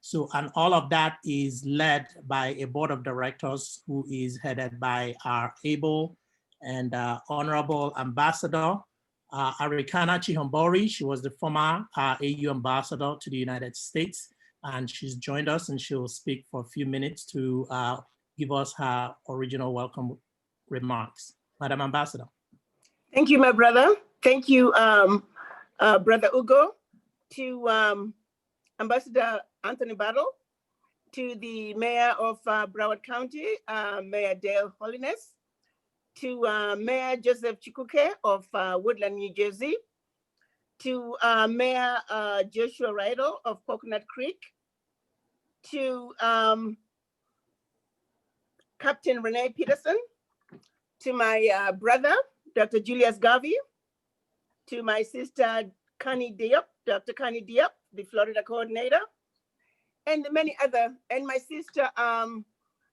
So, and all of that is led by a board of directors who is headed by our able and honorable ambassador, Arikana Chihombori. She was the former AU ambassador to the United States, and she's joined us and she'll speak for a few minutes to give us her original welcome remarks. Madam Ambassador. Thank you, my brother. Thank you, Brother Ugo, to Ambassador Anthony Battle, to the Mayor of Broward County, Mayor Dale Holiness, to Mayor Joseph Chikuke of Woodland, New Jersey, to Mayor Joshua Rydell of Coconut Creek, to Captain Renee Peterson, to my brother, Dr. Julius Garvey, to my sister, Connie Diop, Dr. Connie Diop, the Florida coordinator, and many other, and my sister,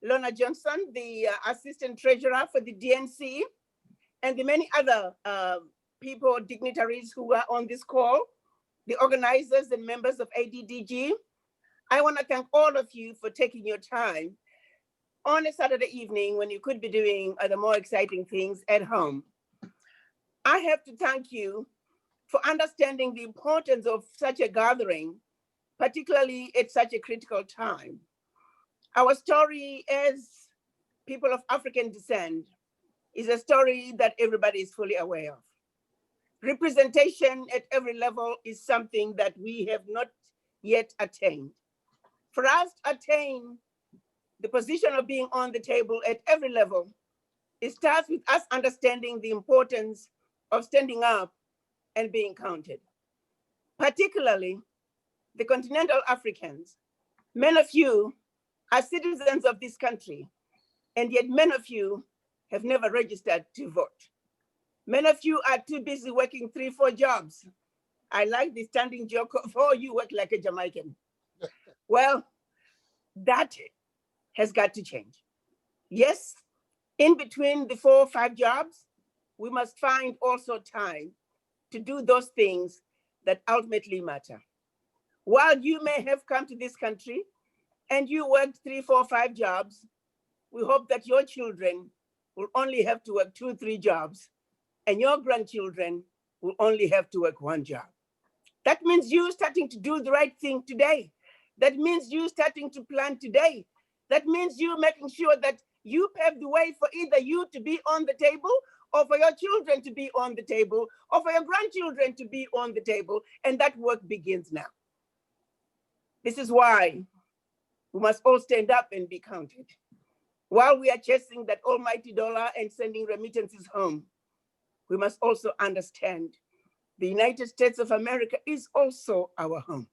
Lorna Johnson, the assistant treasurer for the DNC, and the many other people, dignitaries who are on this call, the organizers and members of ADDG. I want to thank all of you for taking your time on a Saturday evening when you could be doing other more exciting things at home. I have to thank you for understanding the importance of such a gathering, particularly at such a critical time. Our story as people of African descent is a story that everybody is fully aware of. Representation at every level is something that we have not yet attained. For us to attain the position of being on the table at every level, it starts with us understanding the importance of standing up and being counted. Particularly, the continental Africans. Many of you are citizens of this country, and yet many of you have never registered to vote. Many of you are too busy working 3-4 jobs. I like the standing joke of, oh, you work like a Jamaican. Well, that has got to change. Yes, in between the 4 or 5 jobs, we must find also time to do those things that ultimately matter. While you may have come to this country and you worked 3, 4, 5 jobs, we hope that your children will only have to work 2, 3 jobs, and your grandchildren will only have to work 1 job. That means you starting to do the right thing today. That means you starting to plan today. That means you making sure that you pave the way for either you to be on the table, or for your children to be on the table, or for your grandchildren to be on the table, and that work begins now. This is why we must all stand up and be counted. While we are chasing that almighty dollar and sending remittances home, we must also understand the United States of America is also our home.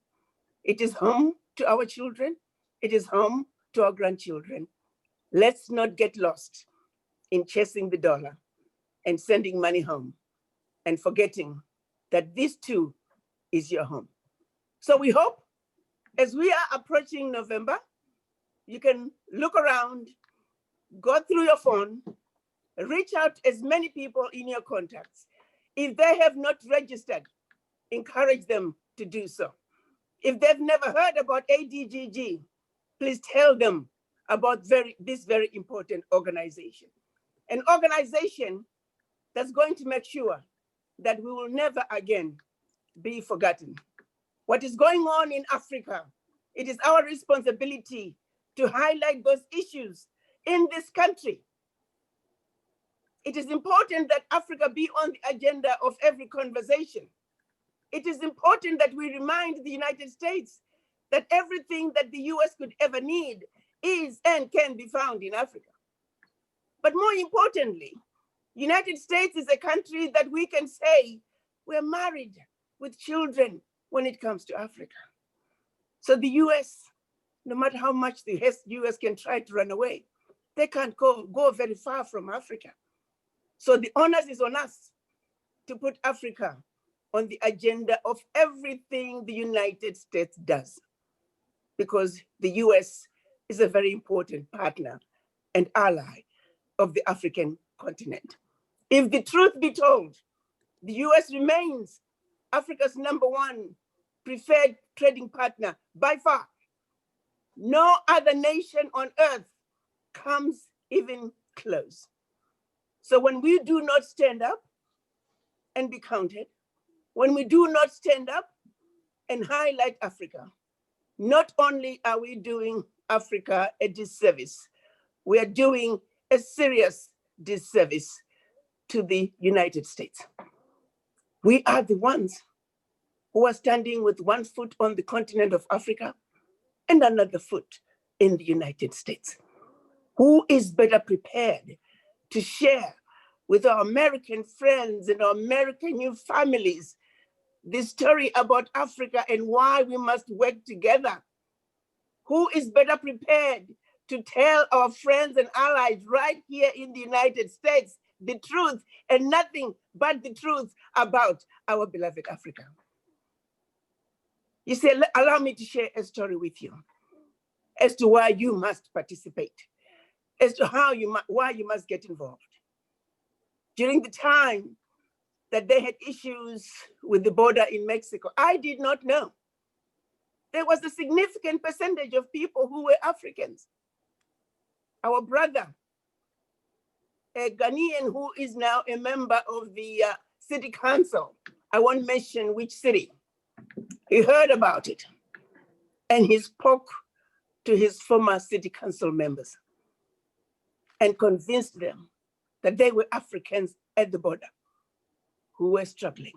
It is home to our children. It is home to our grandchildren. Let's not get lost in chasing the dollar and sending money home and forgetting that this too is your home. So we hope as we are approaching November, you can look around, go through your phone, reach out as many people in your contacts. If they have not registered, encourage them to do so. If they've never heard about ADGG, please tell them about this very important organization. An organization that's going to make sure that we will never again be forgotten. What is going on in Africa, it is our responsibility to highlight those issues in this country. It is important that Africa be on the agenda of every conversation. It is important that we remind the United States that everything that the US could ever need is and can be found in Africa. But more importantly, United States is a country that we can say we're married with children when it comes to Africa. So the US, no matter how much the US can try to run away, they can't go very far from Africa. So the onus is on us to put Africa on the agenda of everything the United States does, because the US is a very important partner and ally of the African continent. If the truth be told, the US remains Africa's #1 preferred trading partner by far. No other nation on earth comes even close. So when we do not stand up and be counted, when we do not stand up and highlight Africa, not only are we doing Africa a disservice, we are doing a serious disservice to the United States. We are the ones who are standing with one foot on the continent of Africa and another foot in the United States. Who is better prepared to share with our American friends and our American new families the story about Africa and why we must work together? Who is better prepared to tell our friends and allies right here in the United States the truth and nothing but the truth about our beloved Africa? You say, allow me to share a story with you as to why you must participate, as to why you must get involved. During the time that they had issues with the border in Mexico, I did not know. There was a significant percentage of people who were Africans. Our brother, a Ghanaian who is now a member of the city council, I won't mention which city, he heard about it and he spoke to his former city council members and convinced them that they were Africans at the border who were struggling.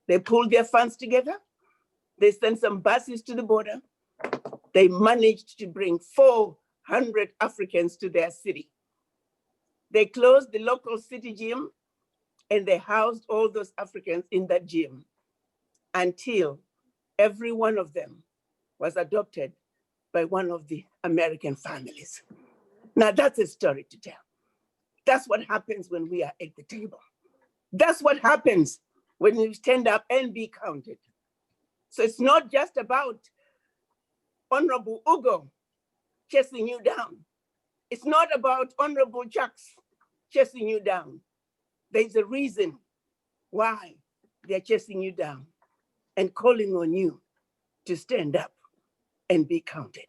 They pulled their funds together. They sent some buses to the border. They managed to bring 400 Africans to their city. They closed the local city gym and they housed all those Africans in that gym until every one of them was adopted by one of the American families. Now that's a story to tell. That's what happens when we are at the table. That's what happens when you stand up and be counted. So it's not just about Honorable Ugo chasing you down. It's not about Honorable Jacks chasing you down. There's a reason why they're chasing you down and calling on you to stand up and be counted.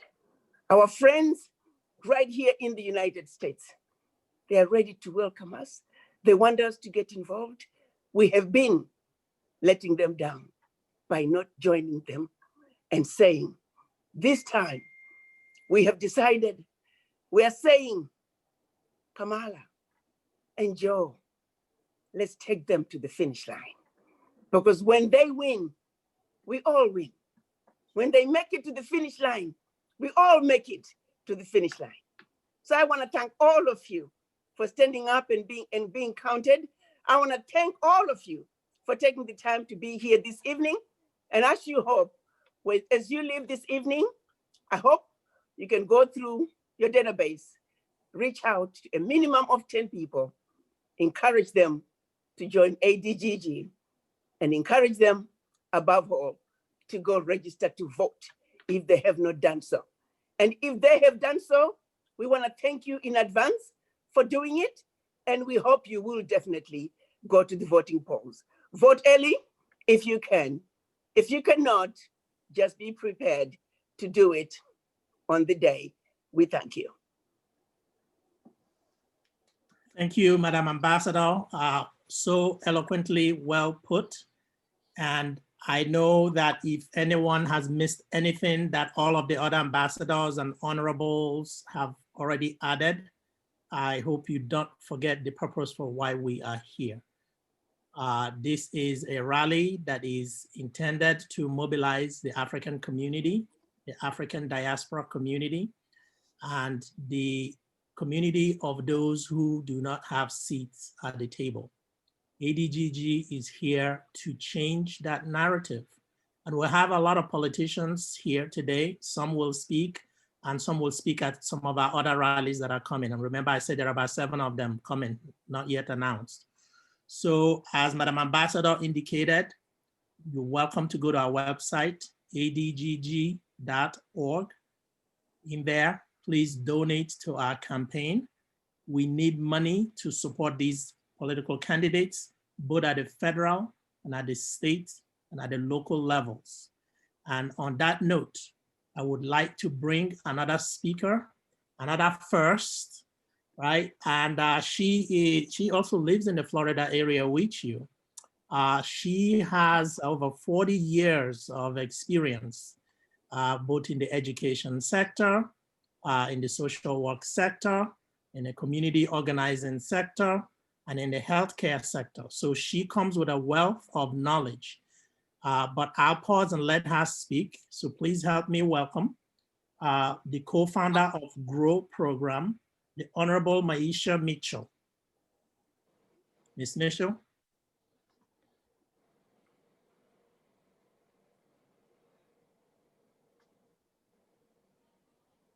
Our friends right here in the United States, they are ready to welcome us. They want us to get involved. We have been letting them down by not joining them and saying, this time we have decided, we are saying, Kamala and Joe, let's take them to the finish line. Because when they win, we all win. When they make it to the finish line, we all make it to the finish line. So I want to thank all of you for standing up and being counted. I want to thank all of you for taking the time to be here this evening. And as you hope, as you leave this evening, I hope you can go through your database, reach out to a minimum of 10 people, encourage them to join ADGG, and encourage them, above all, to go register to vote if they have not done so. And if they have done so, we want to thank you in advance for doing it, and we hope you will definitely go to the voting polls. Vote early if you can. If you cannot, just be prepared to do it on the day. We thank you. Thank you, Madam Ambassador. So eloquently well put. And I know that if anyone has missed anything that all of the other ambassadors and honorables have already added, I hope you don't forget the purpose for why we are here. This is a rally that is intended to mobilize the African community, the African diaspora community, and the community of those who do not have seats at the table. ADGG is here to change that narrative. And we'll have a lot of politicians here today. Some will speak, and some will speak at some of our other rallies that are coming. And remember, I said there are about 7 of them coming, not yet announced. So as Madam Ambassador indicated, you're welcome to go to our website, adgg.org. In there, please donate to our campaign. We need money to support these political candidates, both at the federal and at the state and at the local levels. And on that note, I would like to bring another speaker, another first, right? And she also lives in the Florida area with you. She has over 40 years of experience, both in the education sector, in the social work sector, in the community organizing sector, and in the healthcare sector. So she comes with a wealth of knowledge. But I'll pause and let her speak. So please help me welcome the co-founder of GROW program, the Honorable Maisha Mitchell. Ms. Mitchell.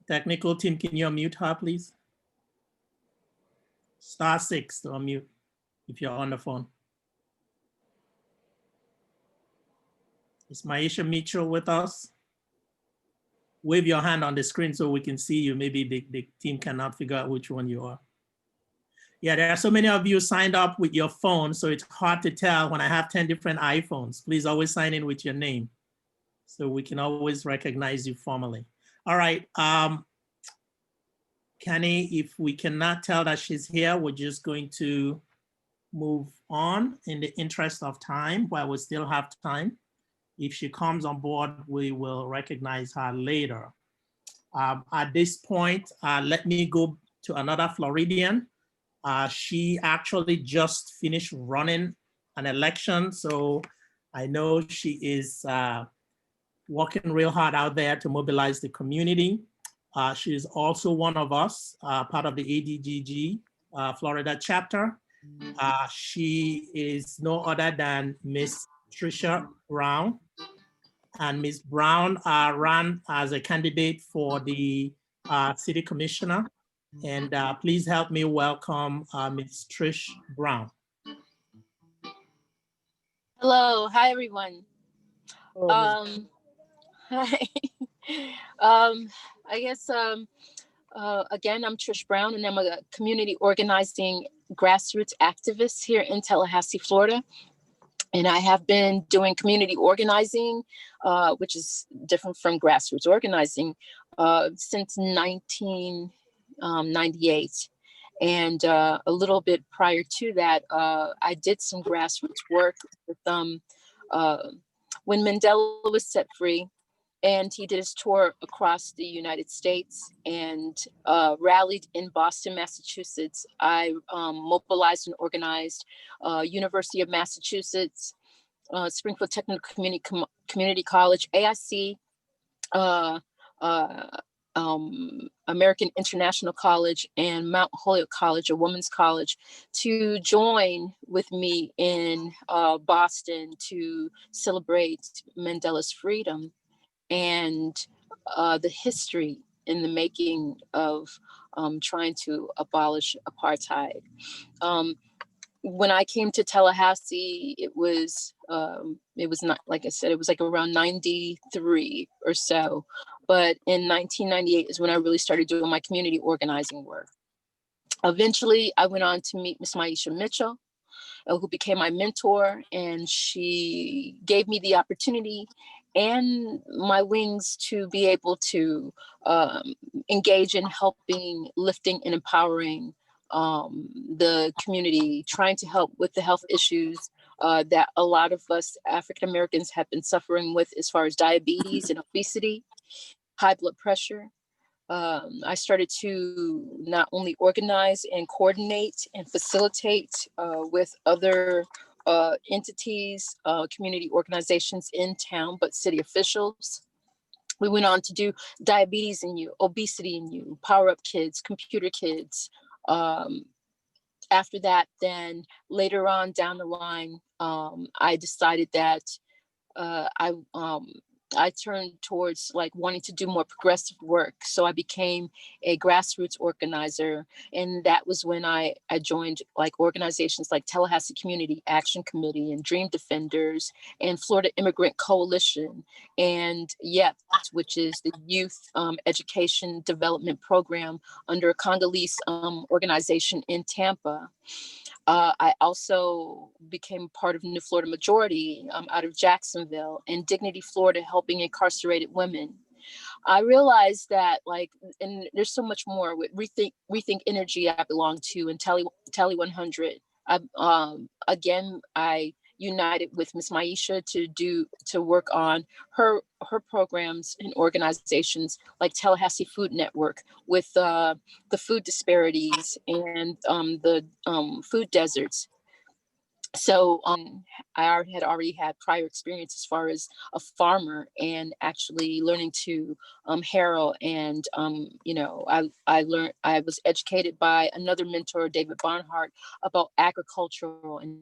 Technical team, can you unmute her, please? *6 to unmute if you're on the phone. Is Maisha Mitchell with us? Wave your hand on the screen so we can see you. Maybe the team cannot figure out which one you are. Yeah, there are so many of you signed up with your phone, so it's hard to tell when I have 10 different iPhones. Please always sign in with your name so we can always recognize you formally. All right, Kenny, if we cannot tell that she's here, we're just going to move on in the interest of time while we still have time. If she comes on board, we will recognize her later. At this point, let me go to another Floridian. She actually just finished running an election, so I know she is working real hard out there to mobilize the community. She is also one of us, part of the ADGG Florida chapter. She is no other than Miss Trisha Brown. And Ms. Brown ran as a candidate for the city commissioner. And please help me welcome Ms. Trish Brown. Hello, hi everyone. Hi. I guess again, I'm Trish Brown, and I'm a community organizing grassroots activist here in Tallahassee, Florida. And I have been doing community organizing, which is different from grassroots organizing, since 1998. And a little bit prior to that, I did some grassroots work with when Mandela was set free, and he did his tour across the United States and rallied in Boston, Massachusetts. I mobilized and organized University of Massachusetts, Springfield Technical Community College, AIC, American International College, and Mount Holyoke College, a women's college, to join with me in Boston to celebrate Mandela's freedom and the history in the making of trying to abolish apartheid. When I came to Tallahassee, it was not, like I said, it was like around 93 or so. But in 1998 is when I really started doing my community organizing work. Eventually, I went on to meet Miss Maisha Mitchell, who became my mentor, and she gave me the opportunity and my wings to be able to engage in helping, lifting, and empowering the community, trying to help with the health issues that a lot of us African Americans have been suffering with, as far as diabetes and obesity, high blood pressure. I started to not only organize and coordinate and facilitate with other entities, community organizations in town, but city officials. We went on to do Diabetes in You, Obesity in You, Power Up Kids, Computer Kids. After that, then later on down the line, I decided that I turned towards like wanting to do more progressive work. So I became a grassroots organizer. And that was when I joined like organizations like Tallahassee Community Action Committee and Dream Defenders and Florida Immigrant Coalition and YEP, which is the Youth Education Development Program under a Congolese organization in Tampa. I also became part of New Florida Majority out of Jacksonville, and Dignity Florida, helping incarcerated women. I realized that, like, and there's so much more with Rethink Energy I belong to, and Tally 100. Again, I united with Miss Maisha to work on her programs and organizations like Tallahassee Food Network with the food disparities and the food deserts. So I had already had prior experience as far as a farmer, and actually learning to harrow, and you know, I was educated by another mentor, David Barnhart, about agricultural and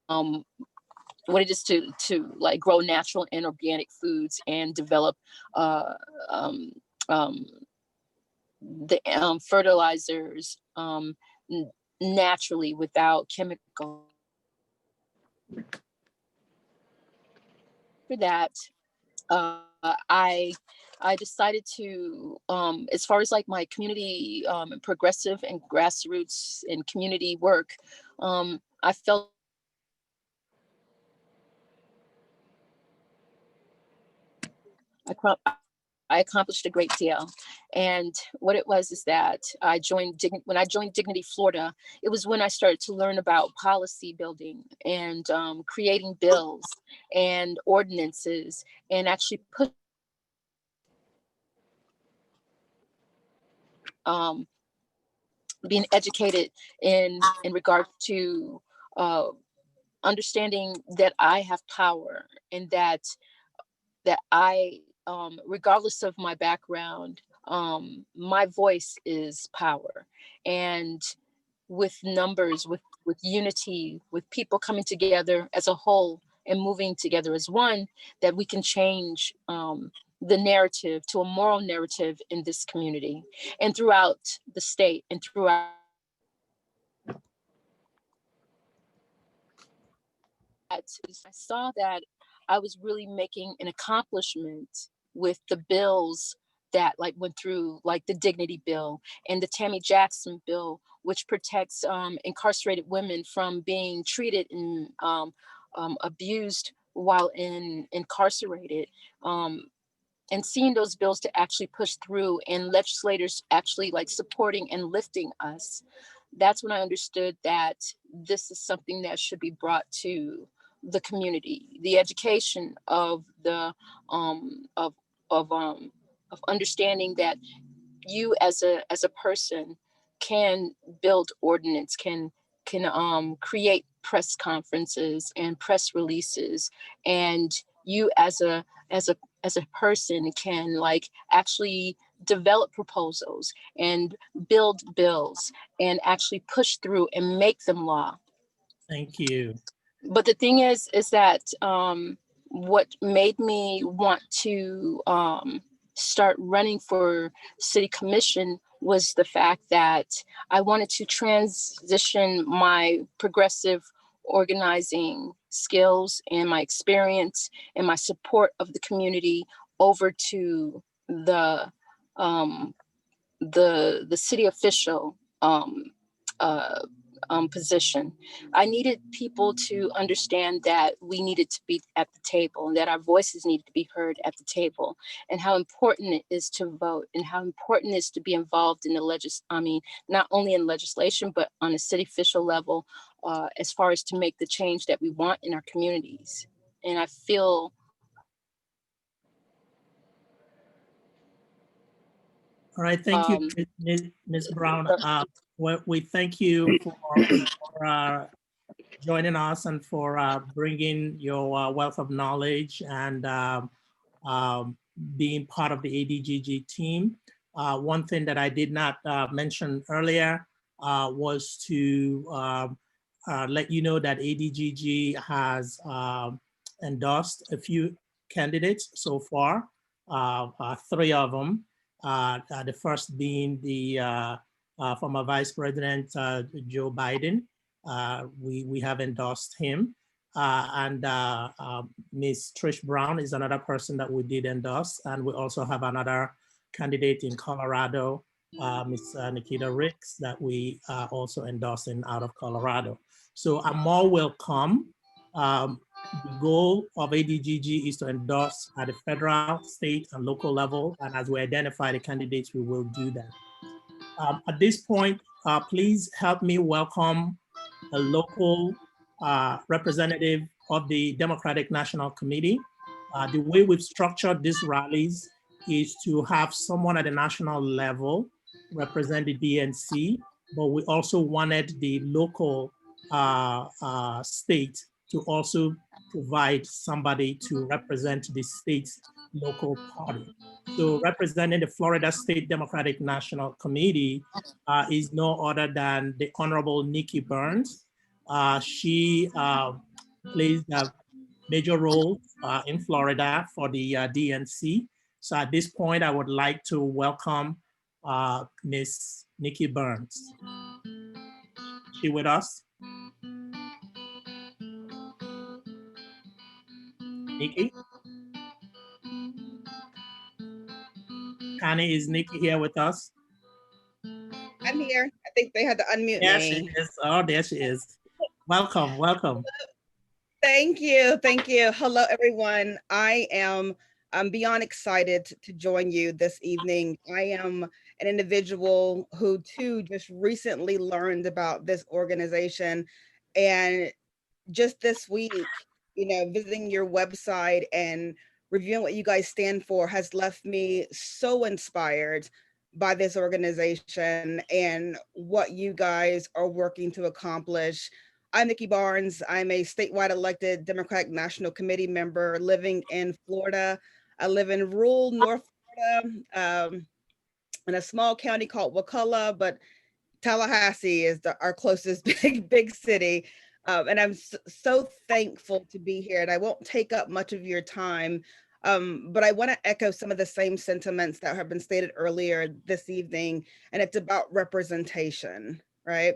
um, what it is to like grow natural and organic foods and develop uh, um, um, the fertilizers naturally without chemical. For that, I decided to, as far as like my community progressive and grassroots and community work, I felt I accomplished a great deal. And what it was is that when I joined Dignity Florida, it was when I started to learn about policy building and creating bills and ordinances, and actually put being educated in regard to understanding that I have power, and that I, regardless of my background, my voice is power. And with numbers, with unity, with people coming together as a whole and moving together as one, that we can change the narrative to a moral narrative in this community and throughout the state and throughout. I saw that I was really making an accomplishment with the bills that like went through, like the Dignity Bill and the Tammy Jackson Bill, which protects incarcerated women from being treated and abused while incarcerated. And seeing those bills to actually push through, and legislators actually like supporting and lifting us, that's when I understood that this is something that should be brought to the community. The education of the of of understanding that you as a person can build ordinance, can create press conferences and press releases, and you as a person can like actually develop proposals and build bills and actually push through and make them law. Thank you. But the thing is that what made me want to start running for city commission was the fact that I wanted to transition my progressive organizing skills and my experience and my support of the community over to the city official position. I needed people to understand that we needed to be at the table, and that our voices needed to be heard at the table, and how important it is to vote, and how important it is to be involved in the not only in legislation, but on a city official level, as far as to make the change that we want in our communities. And I feel All right, thank you, Ms. Brown. We thank you for joining us and for bringing your wealth of knowledge and being part of the ADGG team. One thing that I did not mention earlier was to let you know that ADGG has endorsed a few candidates so far, 3 of them. The first being the former Vice President Joe Biden. We have endorsed him. And Ms. Trish Brown is another person that we did endorse. And we also have another candidate in Colorado, Ms. Nikita Ricks, that we also endorsing out of Colorado. So more will come. The goal of ADGG is to endorse at the federal, state, and local level. And as we identify the candidates, we will do that. At this point, please help me welcome a local representative of the Democratic National Committee. The way we've structured these rallies is to have someone at the national level represent the DNC, but we also wanted the local state to also provide somebody to represent the state's local party. So representing the Florida State Democratic National Committee is no other than the Honorable Nikki Burns. She plays a major role in Florida for the DNC. So at this point, I would like to welcome Ms. Nikki Burns. Is she with us? Nikki? Connie, is Nikki here with us? I'm here. I think they had to unmute There me. she is. Oh, there she is. Welcome, welcome. Thank you. Thank you. Hello, everyone. I'm beyond excited to join you this evening. I am an individual who too just recently learned about this organization, and just this week, visiting your website and reviewing what you guys stand for has left me so inspired by this organization and what you guys are working to accomplish. I'm Nikki Barnes. I'm a statewide elected Democratic National Committee member living in Florida. I live in rural North Florida, in a small county called Wakulla, but Tallahassee is our closest big city. And I'm so thankful to be here, and I won't take up much of your time, but I want to echo some of the same sentiments that have been stated earlier this evening, and it's about representation, right?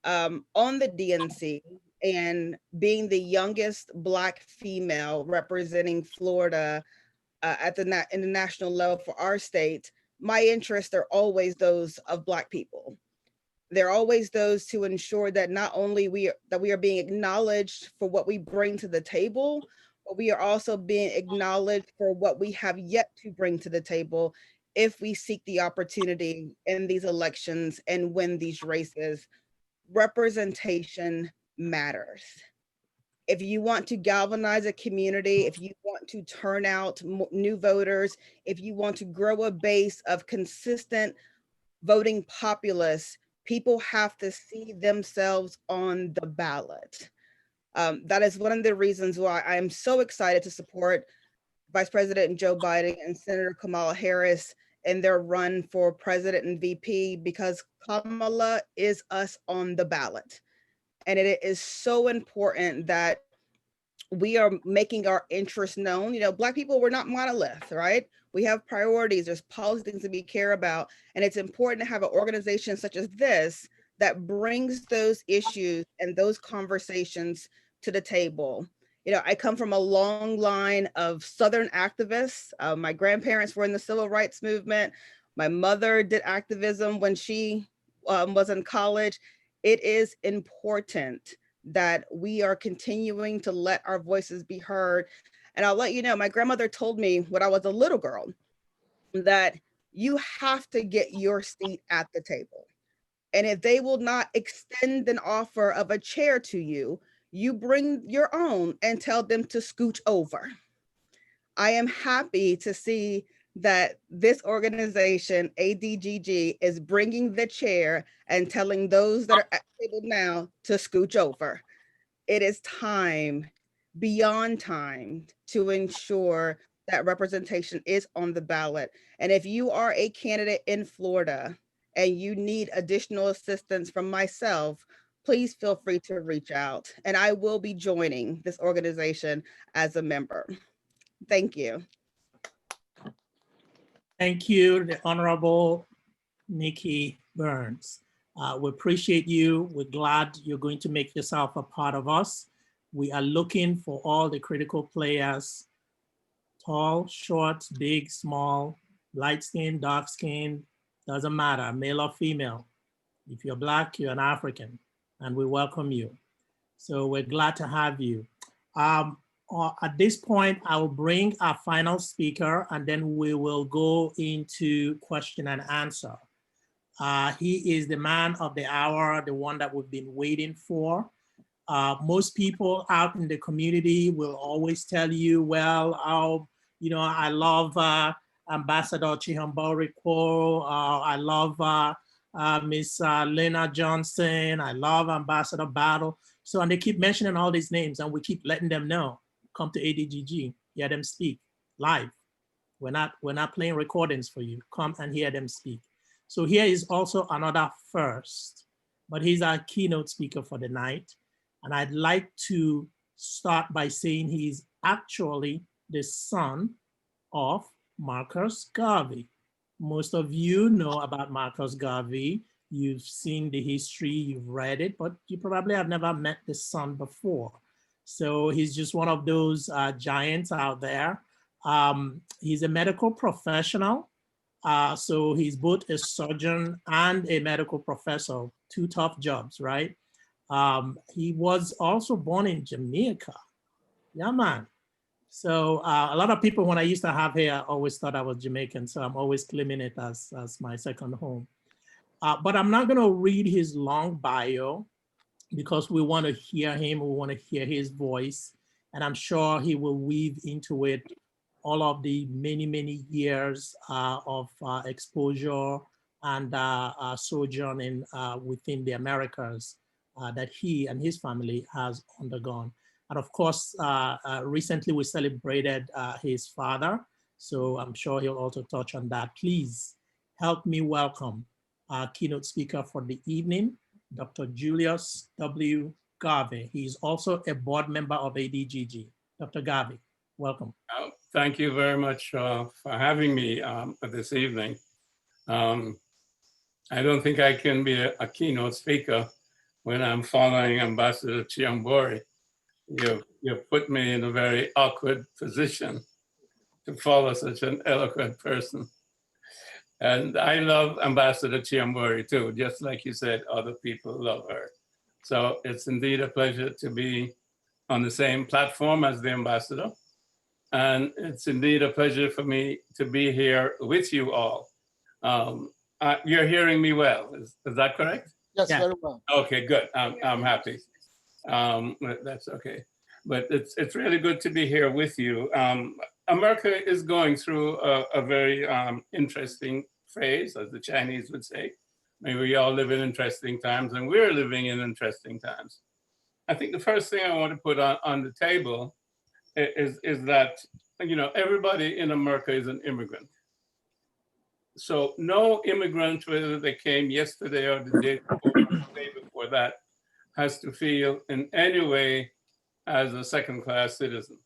On the DNC, and being the youngest Black female representing Florida in the national level for our state, my interests are always those of Black people. They're always those to ensure that not only we are being acknowledged for what we bring to the table, but we are also being acknowledged for what we have yet to bring to the table if we seek the opportunity in these elections and win these races. Representation matters. If you want to galvanize a community, if you want to turn out new voters, if you want to grow a base of consistent voting populace, people have to see themselves on the ballot. That is one of the reasons why I am so excited to support Vice President Joe Biden and Senator Kamala Harris in their run for president and VP, because Kamala is us on the ballot. And it is so important that we are making our interests known. Black people, we're not monolith, right? We have priorities, there's policy things that we care about. And it's important to have an organization such as this that brings those issues and those conversations to the table. I come from a long line of Southern activists. My grandparents were in the civil rights movement. My mother did activism when she was in college. It is important that we are continuing to let our voices be heard. And I'll let you know, my grandmother told me when I was a little girl that you have to get your seat at the table. And if they will not extend an offer of a chair to you, you bring your own and tell them to scooch over. I am happy to see that this organization, ADGG, is bringing the chair and telling those that are at the table now to scooch over. It is time, beyond time, to ensure that representation is on the ballot. And if you are a candidate in Florida and you need additional assistance from myself, please feel free to reach out. And I will be joining this organization as a member. Thank you. Thank you, the Honorable Nikki Burns. We appreciate you. We're glad you're going to make yourself a part of us. We are looking for all the critical players, tall, short, big, small, light skin, dark skin, doesn't matter, male or female. If you're Black, you're an African, and we welcome you. So we're glad to have you. At this point, I will bring our final speaker, and then we will go into question and answer. He is the man of the hour, the one that we've been waiting for. Most people out in the community will always tell you, well, I love Ambassador Chihambori Kwo, I love Miss Lena Johnson, I love Ambassador Battle. So, and they keep mentioning all these names, and we keep letting them know, come to ADGG, hear them speak live. We're not playing recordings for you. Come and hear them speak. So here is also another first, but he's our keynote speaker for the night. And I'd like to start by saying he's actually the son of Marcus Garvey. Most of you know about Marcus Garvey. You've seen the history, you've read it, but you probably have never met the son before. So he's just one of those giants out there. He's a medical professional. So he's both a surgeon and a medical professor, two tough jobs, right? He was also born in Jamaica. Yeah, man. So a lot of people, when I used to have hair, always thought I was Jamaican. So I'm always claiming it as my second home. But I'm not gonna read his long bio because we wanna hear him, we wanna hear his voice. And I'm sure he will weave into it all of the many, many years of exposure and sojourning within the Americas that he and his family has undergone. And of course, recently we celebrated his father. So I'm sure he'll also touch on that. Please help me welcome our keynote speaker for the evening, Dr. Julius W. Garvey. He's also a board member of ADGG. Dr. Garvey, welcome. Thank you very much for having me this evening. I don't think I can be a keynote speaker when I'm following Ambassador Chihambori. You've put me in a very awkward position to follow such an eloquent person. And I love Ambassador Chihambori too, just like you said, other people love her. So it's indeed a pleasure to be on the same platform as the ambassador. And it's indeed a pleasure for me to be here with you all. You're hearing me well, is that correct? Yes, Yeah. very well. Okay, good, I'm happy. That's okay. But it's really good to be here with you. America is going through a very interesting phase, as the Chinese would say. Maybe we all live in interesting times, and we're living in interesting times. I think the first thing I want to put on the table is that, everybody in America is an immigrant. So no immigrant, whether they came yesterday or the day before that, has to feel in any way as a second-class citizen.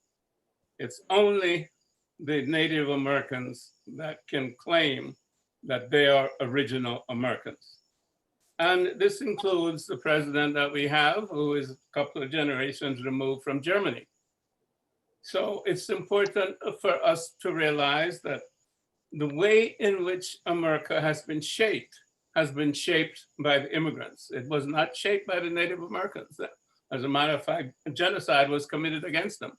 It's only the Native Americans that can claim that they are original Americans. And this includes the president that we have, who is a couple of generations removed from Germany. So it's important for us to realize that the way in which America has been shaped by the immigrants. It was not shaped by the Native Americans. As a matter of fact, genocide was committed against them.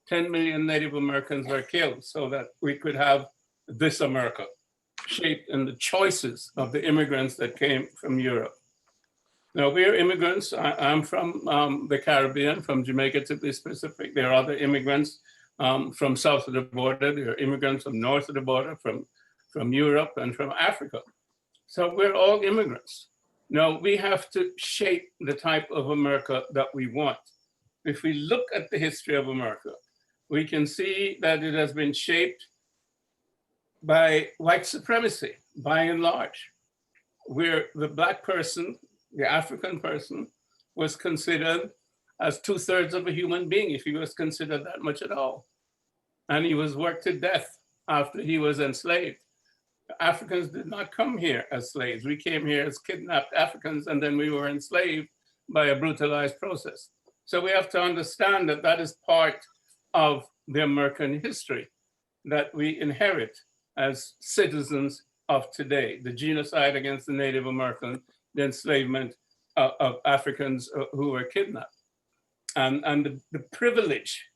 10 million Native Americans were killed so that we could have this America, shaped in the choices of the immigrants that came from Europe. Now, we're immigrants. I'm from the Caribbean, from Jamaica to be specific. There are other immigrants from south of the border. There are immigrants from north of the border, from Europe and from Africa. So we're all immigrants. Now, we have to shape the type of America that we want. If we look at the history of America, we can see that it has been shaped by white supremacy, by and large, where the Black person, the African person, was considered as 2/3 of a human being, if he was considered that much at all. And he was worked to death after he was enslaved. Africans did not come here as slaves. We came here as kidnapped Africans, and then we were enslaved by a brutalized process. So we have to understand that that is part of the American history that we inherit as citizens of today, the genocide against the Native Americans, the enslavement of Africans who were kidnapped. and the privilege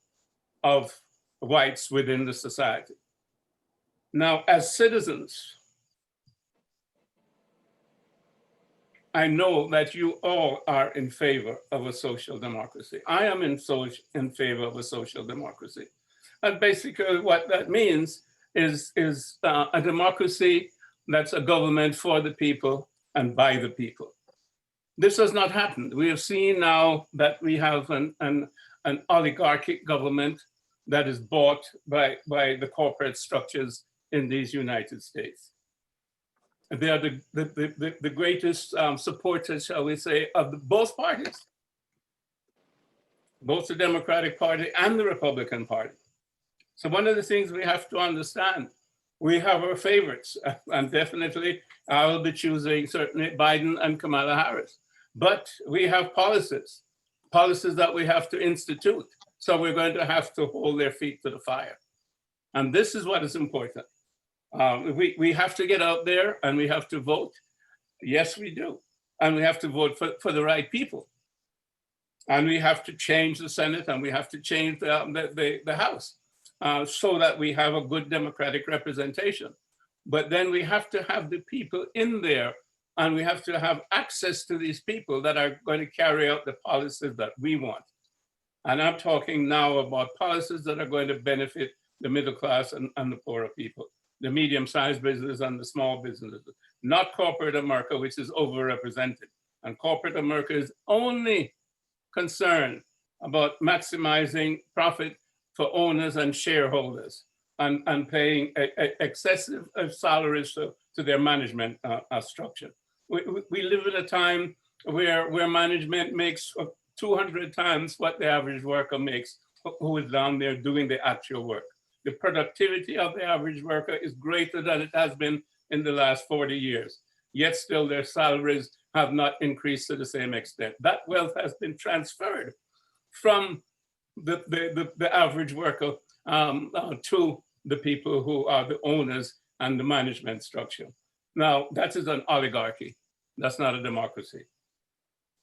of whites within the society. Now, as citizens, I know that you all are in favor of a social democracy. I am in favor of a social democracy. And basically what that means is a democracy that's a government for the people and by the people. This has not happened. We have seen now that we have an oligarchic government that is bought by the corporate structures in these United States. They are the greatest supporters, shall we say, of both parties, both the Democratic Party and the Republican Party. So one of the things we have to understand, we have our favorites, and definitely I will be choosing certainly Biden and Kamala Harris. But we have policies that we have to institute. So we're going to have to hold their feet to the fire. And this is what is important. We have to get out there and we have to vote. Yes, we do. And we have to vote for the right people. And we have to change the Senate and we have to change the House so that we have a good democratic representation. But then we have to have the people in there and we have to have access to these people that are going to carry out the policies that we want. And I'm talking now about policies that are going to benefit the middle class and the poorer people, the medium-sized business and the small businesses, not corporate America, which is overrepresented. And corporate America is only concerned about maximizing profit for owners and shareholders and paying excessive salaries to their management structure. We live in a time where management makes 200 times what the average worker makes who is down there doing the actual work. The productivity of the average worker is greater than it has been in the last 40 years. Yet still their salaries have not increased to the same extent. That wealth has been transferred from the average worker to the people who are the owners and the management structure. Now, that is an oligarchy. That's not a democracy.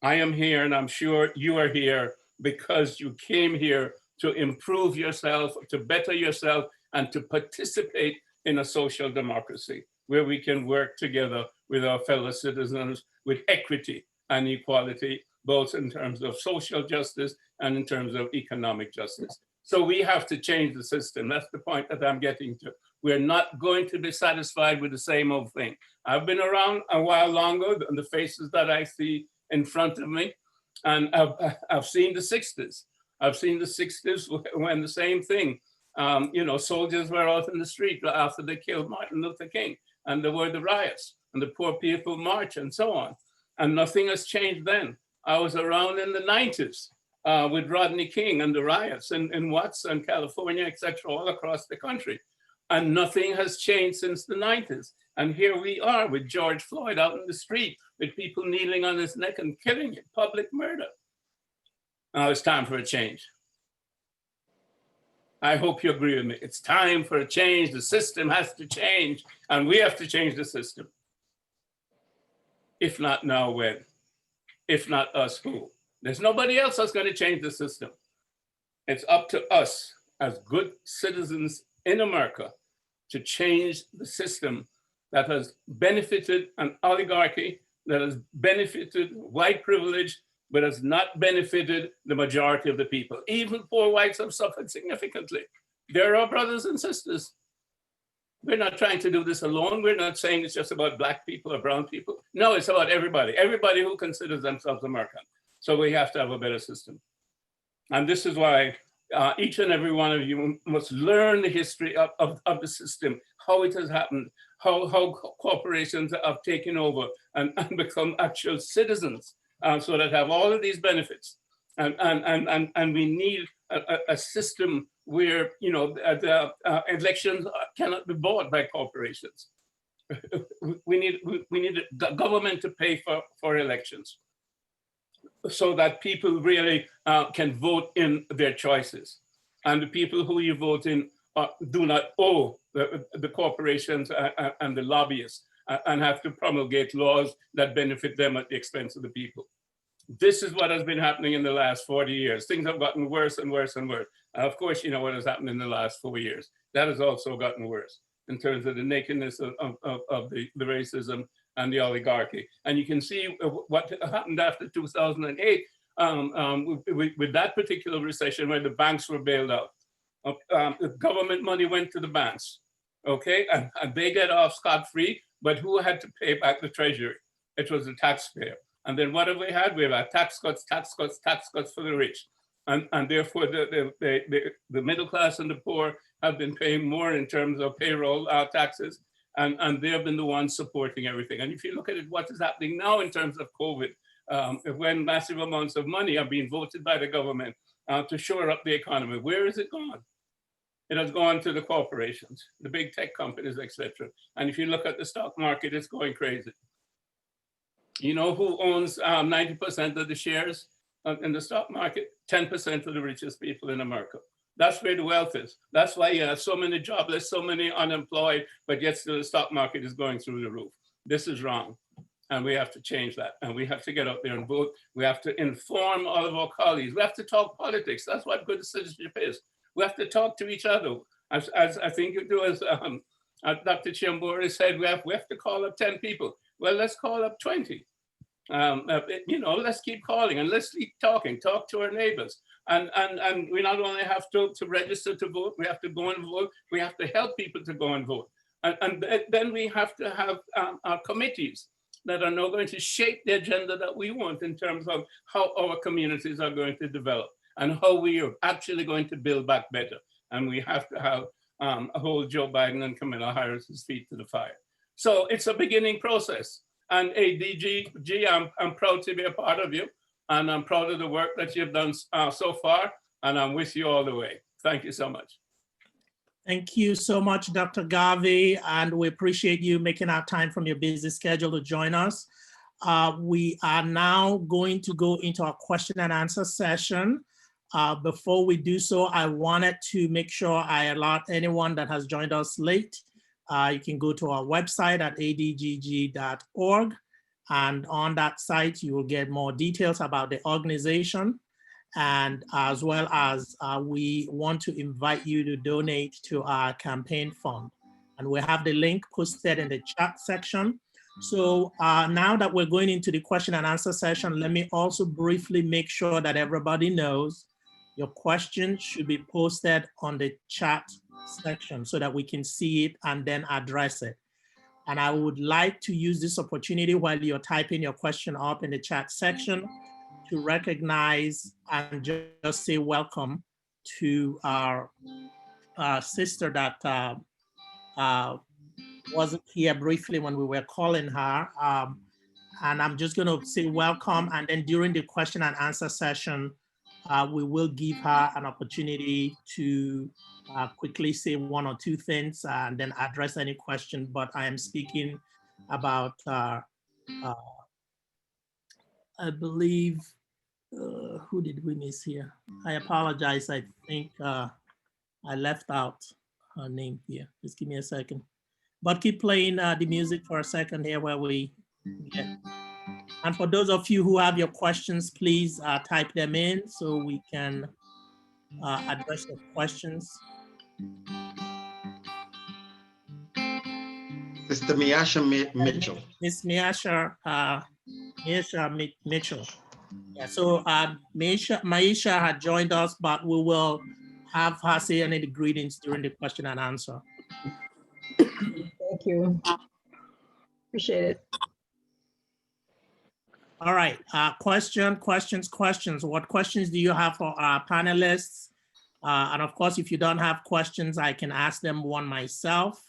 I am here, and I'm sure you are here because you came here to improve yourself, to better yourself, and to participate in a social democracy where we can work together with our fellow citizens with equity and equality, both in terms of social justice and in terms of economic justice. So we have to change the system. That's the point that I'm getting to. We're not going to be satisfied with the same old thing. I've been around a while longer than the faces that I see in front of me, and I've seen the 60s. I've seen the 60s when the same thing, soldiers were out in the street after they killed Martin Luther King, and there were the riots, and the poor people march and so on. And nothing has changed then. I was around in the 90s with Rodney King and the riots in Watson, California, et cetera, all across the country. And nothing has changed since the 90s. And here we are with George Floyd out in the street with people kneeling on his neck and killing him, public murder. Now it's time for a change. I hope you agree with me. It's time for a change. The system has to change, and we have to change the system. If not now, when? If not us, who? There's nobody else that's going to change the system. It's up to us as good citizens in America to change the system that has benefited an oligarchy, that has benefited white privilege, but has not benefited the majority of the people. Even poor whites have suffered significantly. They're our brothers and sisters. We're not trying to do this alone. We're not saying it's just about Black people or brown people. No, it's about everybody who considers themselves American. So we have to have a better system. And this is why each and every one of you must learn the history of the system, how it has happened, how corporations have taken over and become actual citizens, so that have all of these benefits. And we need a system where the elections cannot be bought by corporations. We need the government to pay for elections, so that people really can vote in their choices. And the people who you vote in do not owe the corporations and the lobbyists and have to promulgate laws that benefit them at the expense of the people. This is what has been happening in the last 40 years. Things have gotten worse and worse and worse. Of course, you know what has happened in the last 4 years. That has also gotten worse in terms of the nakedness of the racism and the oligarchy. And you can see what happened after 2008 with that particular recession where the banks were bailed out. The government money went to the banks, okay? And they get off scot-free, but who had to pay back the treasury? It was the taxpayer. And then what have we had? We've had tax cuts, tax cuts, tax cuts for the rich. And therefore the middle class and the poor have been paying more in terms of payroll taxes, and they have been the ones supporting everything. And if you look at it, what is happening now in terms of COVID, when massive amounts of money are being voted by the government to shore up the economy, where is it gone? It has gone to the corporations, the big tech companies, etc. And if you look at the stock market, it's going crazy. You know who owns 90% of the shares in the stock market? 10% of the richest people in America. That's where the wealth is. That's why you have so many jobless, so many unemployed, but yet still the stock market is going through the roof. This is wrong. And we have to change that. And we have to get out there and vote. We have to inform all of our colleagues. We have to talk politics. That's what good citizenship is. We have to talk to each other. As I think you do, as Dr. Chiambori said, we have to call up 10 people. Well, let's call up 20. You know, let's keep calling and let's keep talking, talk to our neighbors. And we not only have to register to vote, we have to go and vote, we have to help people to go and vote. And then we have to have our committees that are now going to shape the agenda that we want in terms of how our communities are going to develop and how we are actually going to build back better. And we have to have hold Joe Biden and Kamala Harris's feet to the fire. So it's a beginning process. And ADGG, I'm proud to be a part of you. And I'm proud of the work that you've done so far. And I'm with you all the way. Thank you so much. Thank you so much, Dr. Garvey. And we appreciate you making our time from your busy schedule to join us. We are now going to go into our question and answer session. Before we do so, I wanted to make sure I alert anyone that has joined us late. You can go to our website at adgg.org. And on that site, you will get more details about the organization. And as well as we want to invite you to donate to our campaign fund. And we have the link posted in the chat section. So now that we're going into the question and answer session, let me also briefly make sure that everybody knows your question should be posted on the chat section so that we can see it and then address it. And I would like to use this opportunity while you're typing your question up in the chat section to recognize and just say welcome to our sister that wasn't here briefly when we were calling her. And I'm just gonna say welcome, and then during the question and answer session, we will give her an opportunity to quickly say one or two things and then address any question. But I am speaking about, I believe, who did we miss here? I apologize. I think I left out her name here. Just give me a second. But keep playing the music for a second here while we get. And for those of you who have your questions, please type them in so we can address your questions. Mr. Miasha Mitchell. Miss Miasha Mitchell. Yeah, so Maisha had joined us, but we will have her say any of the greetings during the question and answer. Thank you. Appreciate it. All right, questions. What questions do you have for our panelists? And of course, if you don't have questions, I can ask them one myself.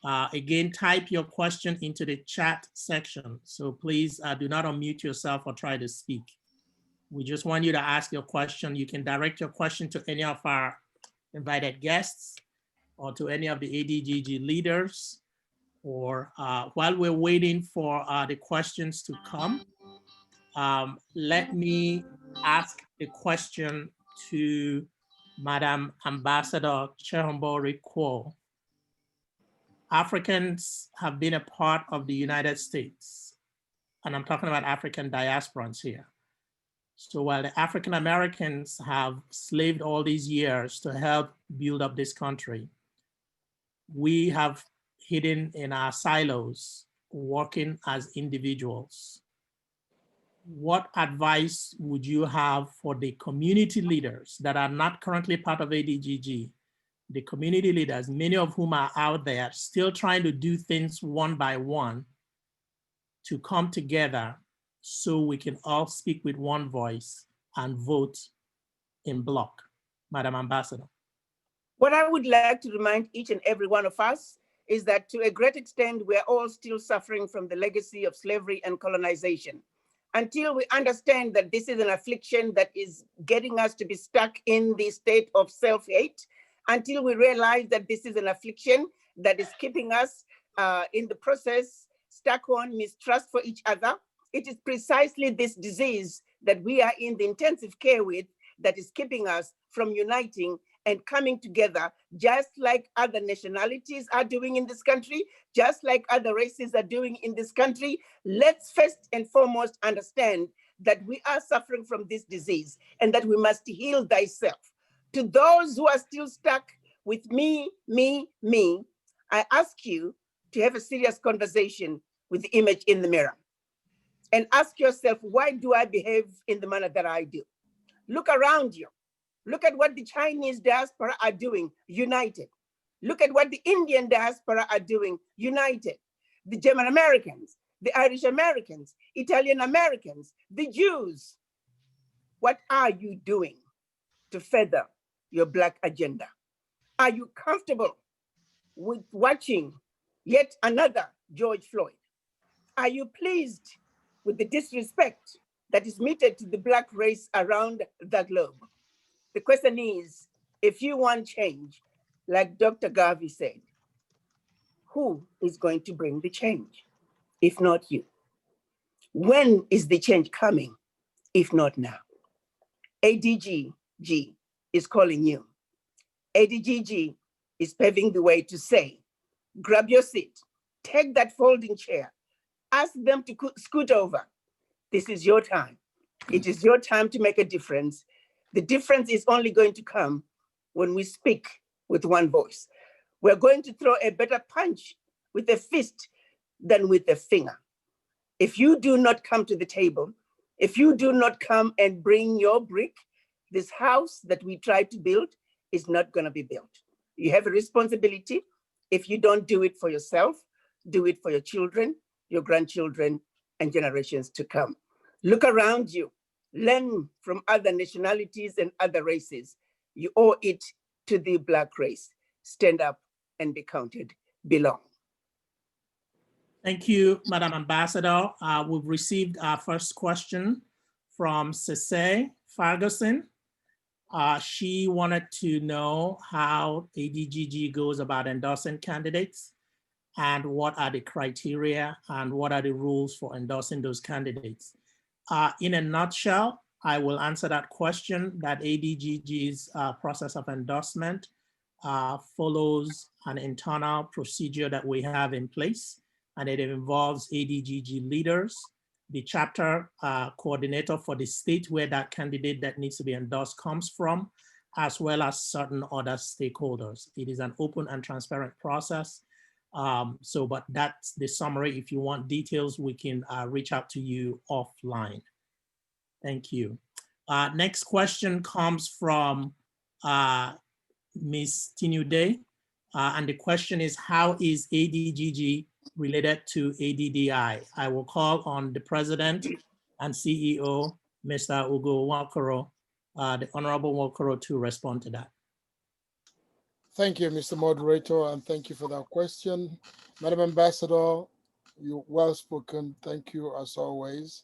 Again, type your question into the chat section. So please do not unmute yourself or try to speak. We just want you to ask your question. You can direct your question to any of our invited guests or to any of the ADGG leaders. Or while we're waiting for the questions to come, let me ask a question to Madam Ambassador Chiambori Quo. Africans have been a part of the United States, and I'm talking about African diasporans here, So while the African Americans have slaved all these years to help build up this country, we have hidden in our silos, working as individuals. What advice would you have for the community leaders that are not currently part of ADGG, the community leaders, many of whom are out there still trying to do things one by one, to come together so we can all speak with one voice and vote in block? Madam Ambassador. What I would like to remind each and every one of us is that to a great extent, we're all still suffering from the legacy of slavery and colonization. Until we understand that this is an affliction that is getting us to be stuck in the state of self-hate, until we realize that this is an affliction that is keeping us in the process stuck on mistrust for each other, it is precisely this disease that we are in the intensive care with that is keeping us from uniting and coming together, just like other nationalities are doing in this country, just like other races are doing in this country. Let's first and foremost understand that we are suffering from this disease and that we must heal thyself. To those who are still stuck with me, I ask you to have a serious conversation with the image in the mirror and ask yourself, why do I behave in the manner that I do? Look around you. Look at what the Chinese diaspora are doing, united. Look at what the Indian diaspora are doing, united. The German Americans, the Irish Americans, Italian Americans, the Jews. What are you doing to further your Black agenda? Are you comfortable with watching yet another George Floyd? Are you pleased with the disrespect that is meted to the Black race around the globe? The question is, if you want change, like Dr. Garvey said, who is going to bring the change, if not you? When is the change coming, if not now? ADGG is calling you. ADGG is paving the way to say, grab your seat, take that folding chair, ask them to scoot over. This is your time. It is your time to make a difference. The difference is only going to come when we speak with one voice. We're going to throw a better punch with a fist than with a finger. If you do not come to the table, if you do not come and bring your brick, this house that we try to build is not going to be built. You have a responsibility. If you don't do it for yourself, do it for your children, your grandchildren, and generations to come. Look around you. Learn from other nationalities and other races. You owe it to the Black race. Stand up and be counted. Belong. Thank you, Madam Ambassador. We've received our first question from Cece Ferguson. She wanted to know how ADGG goes about endorsing candidates and what are the criteria and what are the rules for endorsing those candidates. In a nutshell, I will answer that question that ADGG's process of endorsement follows an internal procedure that we have in place, and it involves ADGG leaders, the chapter coordinator for the state where that candidate that needs to be endorsed comes from, as well as certain other stakeholders. It is an open and transparent process. But that's the summary. If you want details, we can reach out to you offline. Thank you. Next question comes from Ms. Tinude. And the question is, how is ADGG related to ADDI? I will call on the president and CEO, Mr. Ugo Nwokoro, the Honorable Nwokoro, to respond to that. Thank you, Mr. Moderator, and thank you for that question. Madam Ambassador, you're well spoken. Thank you as always.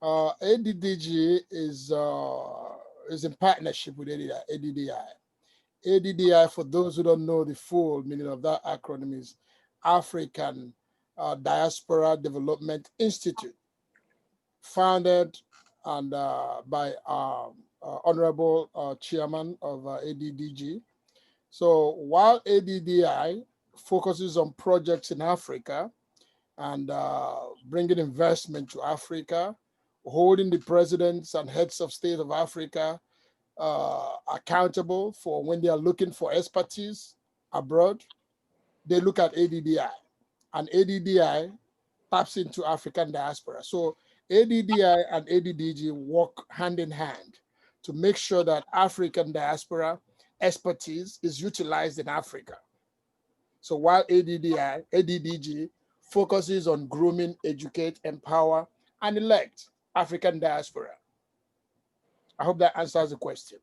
ADDG is in partnership with ADDI. ADDI, for those who don't know the full meaning of that acronym, is African Diaspora Development Institute, founded and by Honorable Chairman of ADDG. So while ADDI focuses on projects in Africa and bringing investment to Africa, holding the presidents and heads of state of Africa accountable for when they are looking for expertise abroad. They look at ADDI, and ADDI taps into African diaspora. So ADDI and ADDG work hand in hand to make sure that African diaspora expertise is utilized in Africa. So while ADDG focuses on grooming, educate, empower, and elect African diaspora. I hope that answers the question.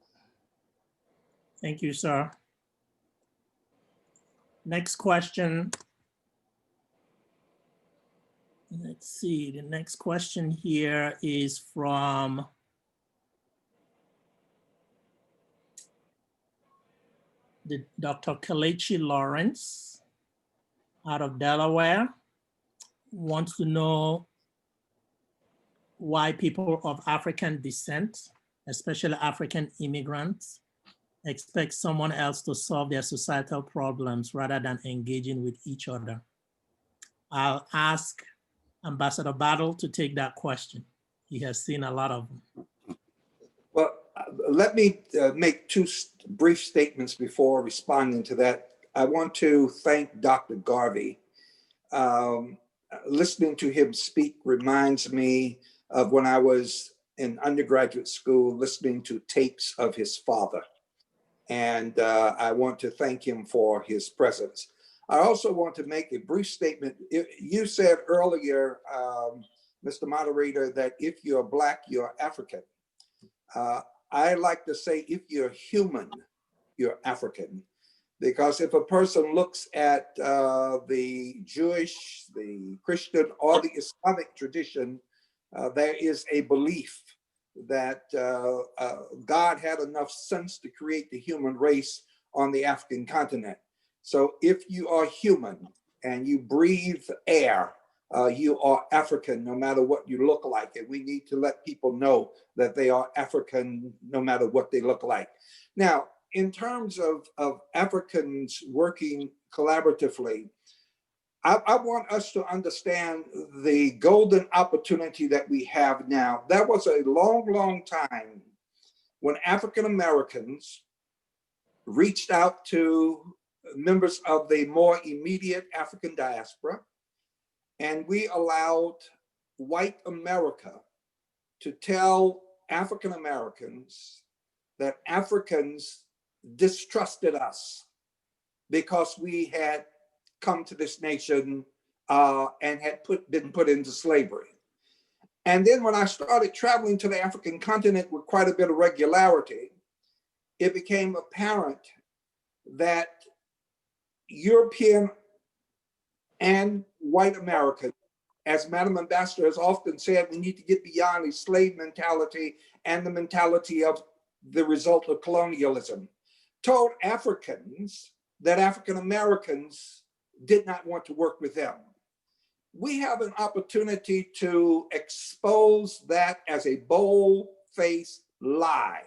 Thank you, sir. Next question. Let's see, the next question here is from Dr. Kelechi Lawrence out of Delaware. Wants to know why people of African descent, especially African immigrants, expect someone else to solve their societal problems rather than engaging with each other. I'll ask Ambassador Battle to take that question. He has seen a lot of them. Well, let me make two brief statements before responding to that. I want to thank Dr. Garvey. Listening to him speak reminds me of when I was in undergraduate school, listening to tapes of his father. And I want to thank him for his presence. I also want to make a brief statement. You said earlier, Mr. Moderator, that if you're Black, you're African. I like to say, if you're human, you're African. Because if a person looks at the Jewish, the Christian, or the Islamic tradition, there is a belief that God had enough sense to create the human race on the African continent. So if you are human and you breathe air, you are African no matter what you look like. And we need to let people know that they are African no matter what they look like. Now, in terms of Africans working collaboratively, I want us to understand the golden opportunity that we have now. That was a long, long time when African Americans reached out to members of the more immediate African diaspora, and we allowed white America to tell African Americans that Africans distrusted us because we had come to this nation and had been put into slavery. And then when I started traveling to the African continent with quite a bit of regularity, it became apparent that European and white American, as Madam Ambassador has often said, we need to get beyond the slave mentality and the mentality of the result of colonialism, told Africans that African Americans did not want to work with them. We have an opportunity to expose that as a bold-faced lie.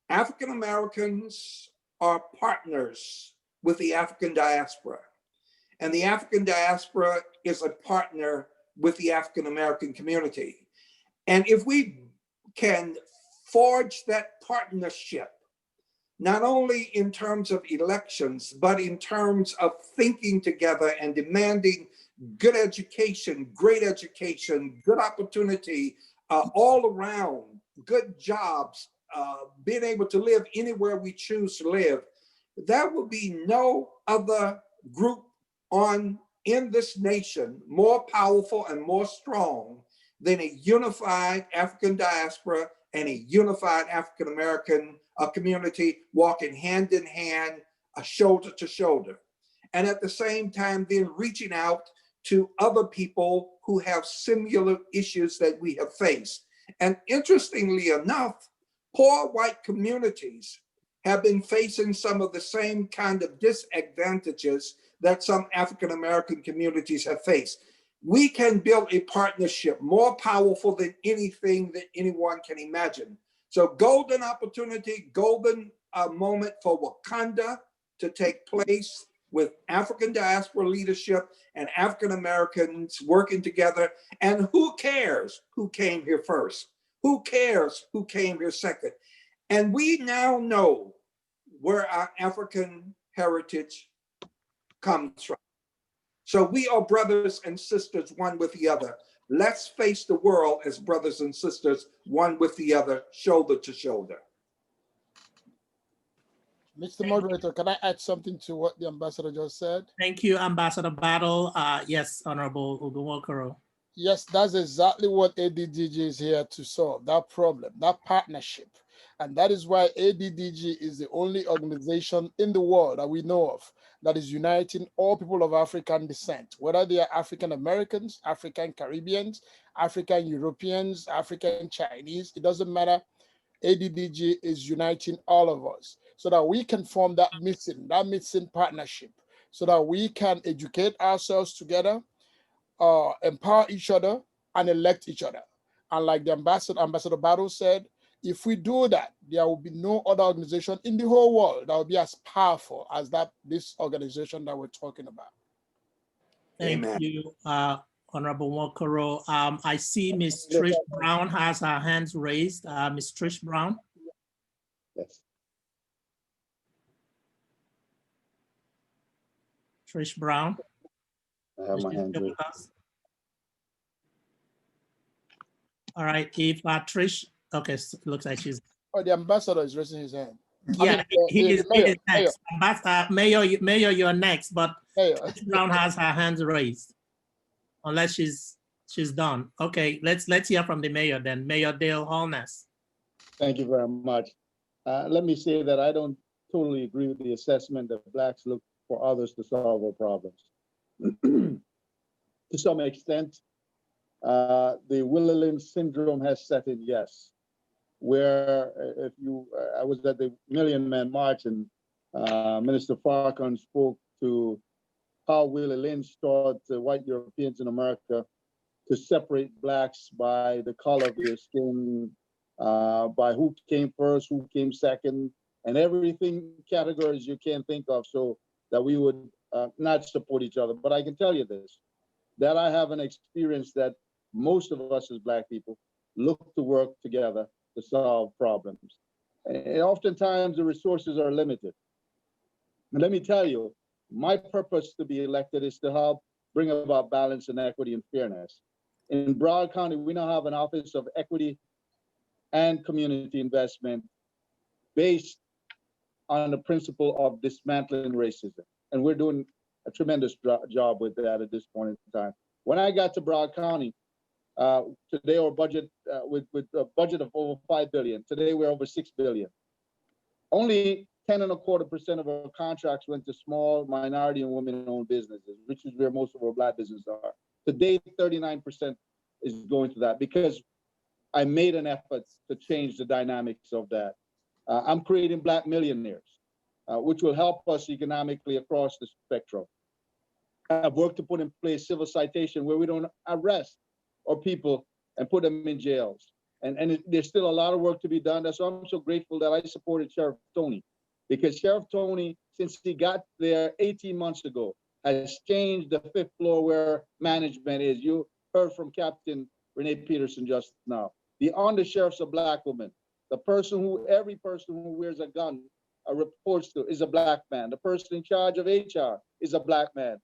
African Americans are partners with the African diaspora, and the African diaspora is a partner with the African American community. And if we can forge that partnership, not only in terms of elections, but in terms of thinking together and demanding good education, great education, good opportunity, all around, good jobs, being able to live anywhere we choose to live, there will be no other group in this nation more powerful and more strong than a unified African diaspora and a unified African American community walking hand in hand, shoulder to shoulder. And at the same time, then reaching out to other people who have similar issues that we have faced. And interestingly enough, poor white communities have been facing some of the same kind of disadvantages that some African American communities have faced. We can build a partnership more powerful than anything that anyone can imagine. So golden opportunity, golden moment for Wakanda to take place. with African diaspora leadership and African Americans working together. And who cares who came here first? Who cares who came here second? And we now know where our African heritage comes from. So we are brothers and sisters, one with the other. Let's face the world as brothers and sisters, one with the other, shoulder to shoulder. Mr. Moderator, can I add something to what the ambassador just said? Thank you, Ambassador Battle. Yes, Honorable Ogunwokoro. Yes, that's exactly what ADGG is here to solve, that problem, that partnership. And that is why ADDG is the only organization in the world that we know of that is uniting all people of African descent, whether they are African Americans, African Caribbeans, African Europeans, African Chinese, it doesn't matter. ADDG is uniting all of us so that we can form that missing partnership, so that we can educate ourselves together, empower each other, and elect each other. And like the Ambassador Battle said, if we do that, there will be no other organization in the whole world that will be as powerful as this organization that we're talking about. Thank Amen. you, Honorable Nwokoro. I see Ms. Trish Brown has her hands raised. Ms. Trish Brown. Yes. Trish Brown. I have my hand raised. All right, if Trish, okay, looks like she's. Oh, the ambassador is raising his hand. Yeah, he is next. Mayor, you're next, but Trish Brown has her hands raised, unless she's done. Okay, let's hear from the mayor then. Mayor Dale Holness. Thank you very much. Let me say that I don't totally agree with the assessment that Blacks look for others to solve our problems. To some extent, the Willie Lynch syndrome has set in, yes. Where I was at the Million Man March and Minister Farrakhan spoke to how Willie Lynch taught white Europeans in America to separate Blacks by the color of their skin, by who came first, who came second, and everything categories you can think of, so that we would not support each other. But I can tell you this, that I have an experience that most of us as Black people look to work together to solve problems. And oftentimes the resources are limited. And let me tell you, my purpose to be elected is to help bring about balance and equity and fairness. In Broward County, we now have an Office of Equity and Community Investment based on the principle of dismantling racism. And we're doing a tremendous job with that at this point in time. When I got to Broward County, today our budget, with a budget of over $5 billion. Today we're over $6 billion. Only 10.25% of our contracts went to small, minority, and women-owned businesses, which is where most of our Black businesses are. Today, 39% is going to that because I made an effort to change the dynamics of that. I'm creating Black millionaires, which will help us economically across the spectrum. I've worked to put in place civil citation where we don't arrest our people and put them in jails. And there's still a lot of work to be done. That's why I'm so grateful that I supported Sheriff Tony, because Sheriff Tony, since he got there 18 months ago, has changed the 5th floor where management is. You heard from Captain Renee Peterson just now. The undersheriff's a Black woman. Every person who wears a gun reports to is a Black man. The person in charge of HR is a Black man.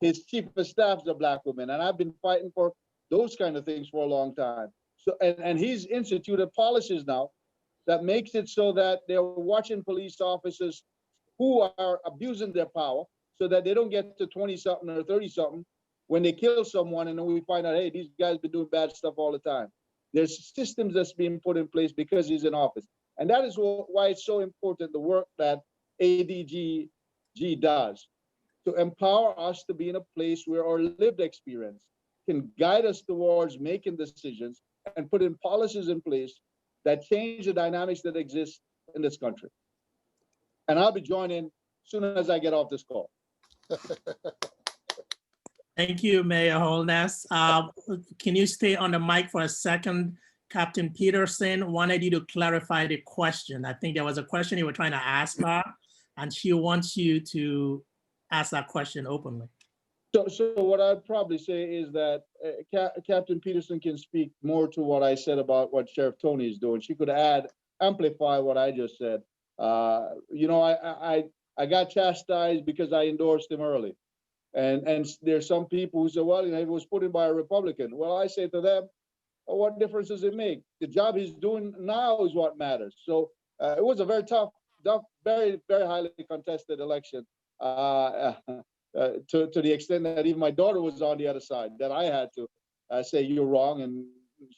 His chief of staff is a Black woman. And I've been fighting for those kind of things for a long time. So, and he's instituted policies now that makes it so that they're watching police officers who are abusing their power so that they don't get to 20-something or 30-something when they kill someone and then we find out, hey, these guys been doing bad stuff all the time. There's systems that's being put in place because he's in office. And that is why it's so important, the work that ADGG does, to empower us to be in a place where our lived experience can guide us towards making decisions and putting policies in place that change the dynamics that exist in this country. And I'll be joining as soon as I get off this call. Thank you, Mayor Holness. Can you stay on the mic for a second? Captain Peterson wanted you to clarify the question. I think there was a question you were trying to ask her, and she wants you to ask that question openly. So what I'd probably say is that Captain Peterson can speak more to what I said about what Sheriff Tony is doing. She could amplify what I just said. You know, I got chastised because I endorsed him early. And there's some people who say, well, you know, it was put in by a Republican. Well, I say to them, well, what difference does it make? The job he's doing now is what matters. So it was a very tough, very, very highly contested election. To the extent that even my daughter was on the other side, that I had to say you're wrong. And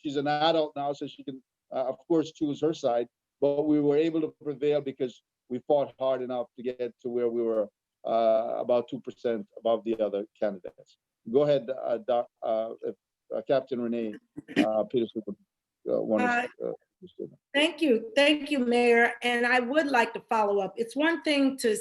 she's an adult now, so she can, of course, choose her side. But we were able to prevail because we fought hard enough to get to where we were about 2% above the other candidates. Go ahead, Captain Renee Peterson. Thank you, Mayor. And I would like to follow up. It's one thing to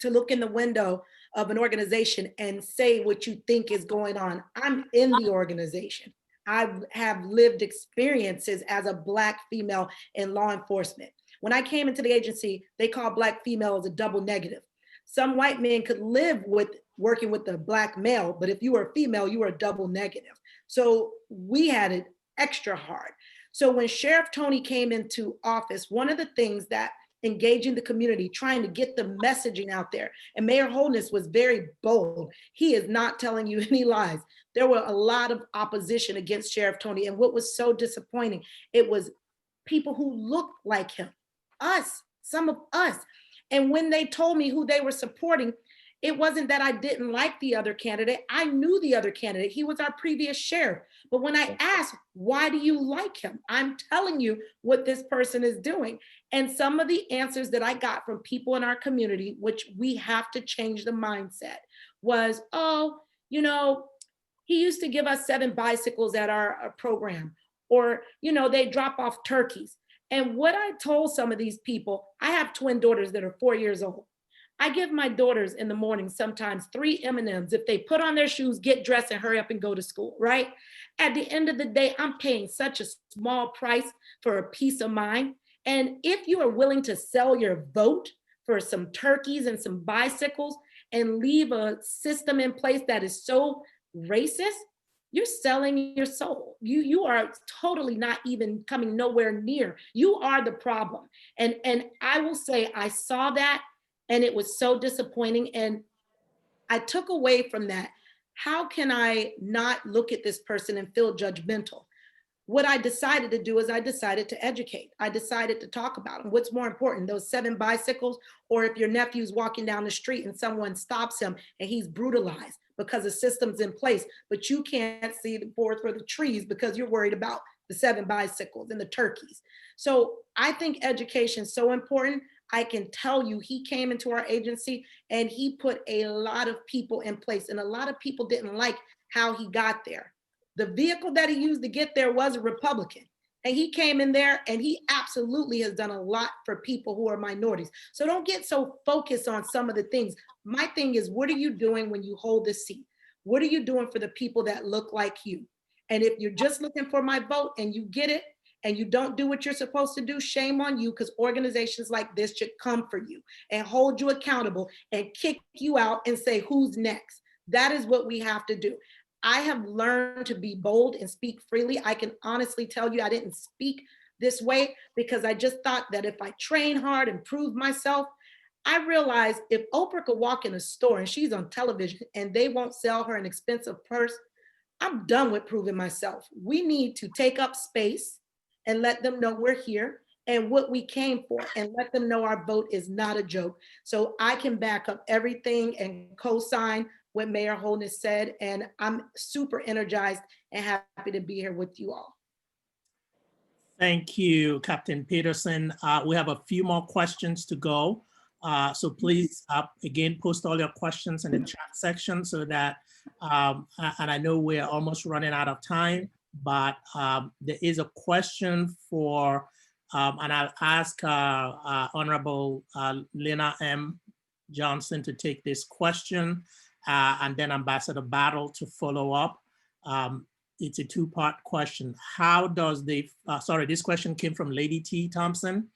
look in the window of an organization and say what you think is going on. I'm in the organization. I have lived experiences as a Black female in law enforcement. When I came into the agency, they called Black female as a double negative. Some white men could live with working with a Black male, but if you were a female, you were a double negative. So we had it extra hard. So when Sheriff Tony came into office, one of the things that engaging the community, trying to get the messaging out there, and Mayor Holness was very bold. He is not telling you any lies. There were a lot of opposition against Sheriff Tony. And what was so disappointing, it was people who looked like him, us, some of us. And when they told me who they were supporting, it wasn't that I didn't like the other candidate. I knew the other candidate. He was our previous sheriff. But when I asked, why do you like him? I'm telling you what this person is doing. And some of the answers that I got from people in our community, which we have to change the mindset, was, oh, you know, he used to give us 7 bicycles at our program, or, you know, they drop off turkeys. And what I told some of these people, I have twin daughters that are 4 years old. I give my daughters in the morning sometimes 3 M&Ms. If they put on their shoes, get dressed and hurry up and go to school, right? At the end of the day, I'm paying such a small price for a peace of mind. And if you are willing to sell your vote for some turkeys and some bicycles and leave a system in place that is so racist, you're selling your soul. You are totally not even coming nowhere near. You are the problem. And I will say, I saw that and it was so disappointing. And I took away from that, how can I not look at this person and feel judgmental? What I decided to do is I decided to educate. I decided to talk about them. What's more important, those 7 bicycles, or if your nephew's walking down the street and someone stops him and he's brutalized because the system's in place, but you can't see the forest for the trees because you're worried about the 7 bicycles and the turkeys. So I think education is so important. I can tell you, he came into our agency and he put a lot of people in place, and a lot of people didn't like how he got there. The vehicle that he used to get there was a Republican, and he came in there and he absolutely has done a lot for people who are minorities. So don't get so focused on some of the things. My thing is, what are you doing when you hold this seat? What are you doing for the people that look like you? And if you're just looking for my vote and you get it, and you don't do what you're supposed to do, shame on you, because organizations like this should come for you and hold you accountable and kick you out and say, who's next? That is what we have to do. I have learned to be bold and speak freely. I can honestly tell you I didn't speak this way because I just thought that if I train hard and prove myself, I realized if Oprah could walk in a store and she's on television and they won't sell her an expensive purse, I'm done with proving myself. We need to take up space and let them know we're here and what we came for, and let them know our vote is not a joke. So I can back up everything and co-sign what Mayor Holness said, and I'm super energized and happy to be here with you all. Thank you, Captain Peterson. We have a few more questions to go. So please, again, post all your questions in the chat section so that, and I know we're almost running out of time, but there is a question for, and I'll ask Honorable Lena M. Johnson to take this question, and then Ambassador Battle to follow up. It's a 2-part question. How does the, sorry, this question came from Lady T. Thompson.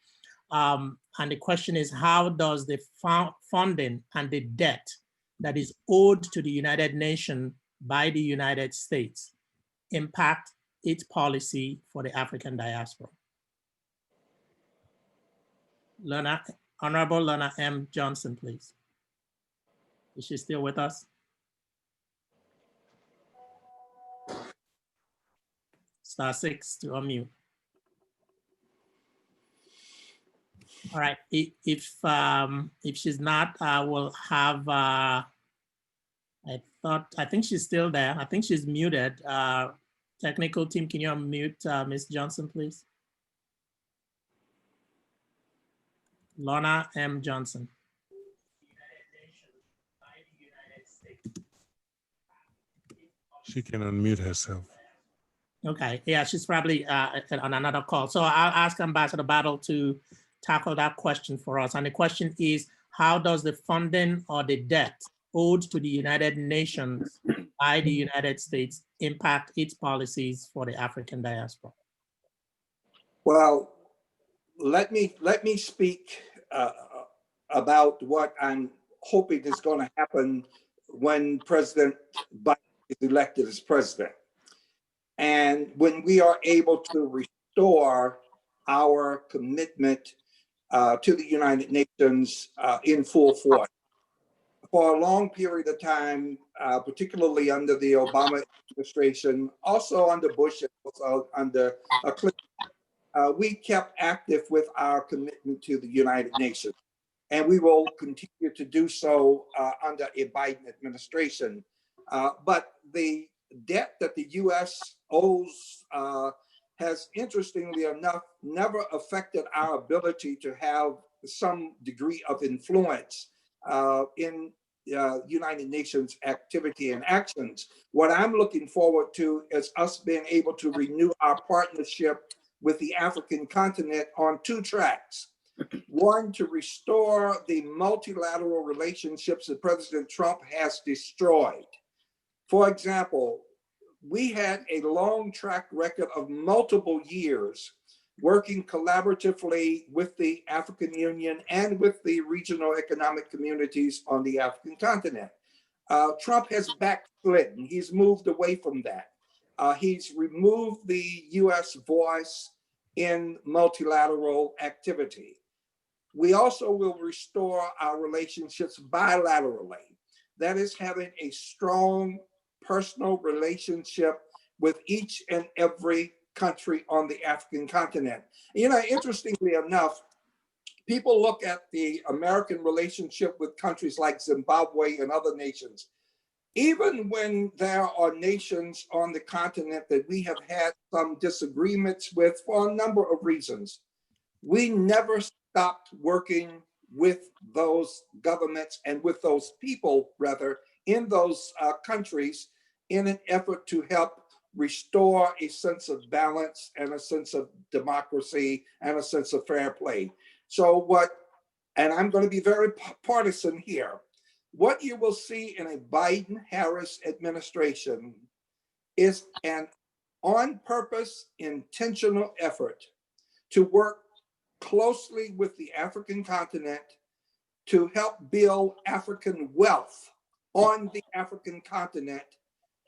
And the question is, how does the funding and the debt that is owed to the United Nations by the United States impact its policy for the African diaspora? Honorable Lorna M. Johnson, please. Is she still with us? *6 to unmute. All right, if she's not, I will have, I think she's still there. I think she's muted. Technical team, can you unmute Ms. Johnson, please? Lorna M. Johnson. She can unmute herself. Okay, yeah, she's probably on another call. So I'll ask Ambassador Battle to tackle that question for us. And the question is, how does the funding or the debt owed to the United Nations by the United States impact its policies for the African diaspora? Well, let me speak about what I'm hoping is going to happen when President Biden is elected as president. And when we are able to restore our commitment to the United Nations in full force. For a long period of time, particularly under the Obama administration, also under Bush, also under Clinton, we kept active with our commitment to the United Nations. And we will continue to do so under a Biden administration. But the debt that the U.S. owes has, interestingly enough, never affected our ability to have some degree of influence in United Nations activity and actions. What I'm looking forward to is us being able to renew our partnership with the African continent on two tracks. One, to restore the multilateral relationships that President Trump has destroyed. For example, we had a long track record of multiple years working collaboratively with the African Union and with the regional economic communities on the African continent. Trump has backslidden. He's moved away from that. He's removed the US voice in multilateral activity. We also will restore our relationships bilaterally. That is, having a strong personal relationship with each and every country on the African continent. You know, interestingly enough, people look at the American relationship with countries like Zimbabwe and other nations. Even when there are nations on the continent that we have had some disagreements with for a number of reasons, we never stopped working with those governments and with those people, rather, in those countries in an effort to help restore a sense of balance and a sense of democracy and a sense of fair play. So and I'm going to be very partisan here, what you will see in a Biden-Harris administration is an on-purpose, intentional effort to work closely with the African continent to help build African wealth on the African continent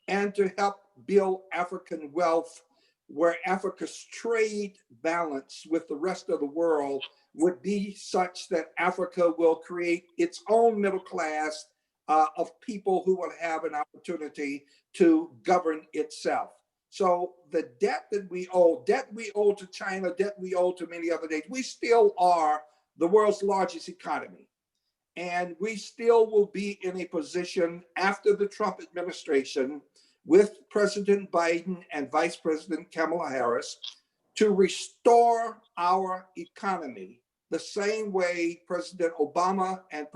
and to help build African wealth where Africa's trade balance with the rest of the world would be such that Africa will create its own middle class of people who will have an opportunity to govern itself. So the debt that we owe to China, debt we owe to many other nations, we still are the world's largest economy. And we still will be in a position after the Trump administration with President Biden and Vice President Kamala Harris to restore our economy the same way President Obama and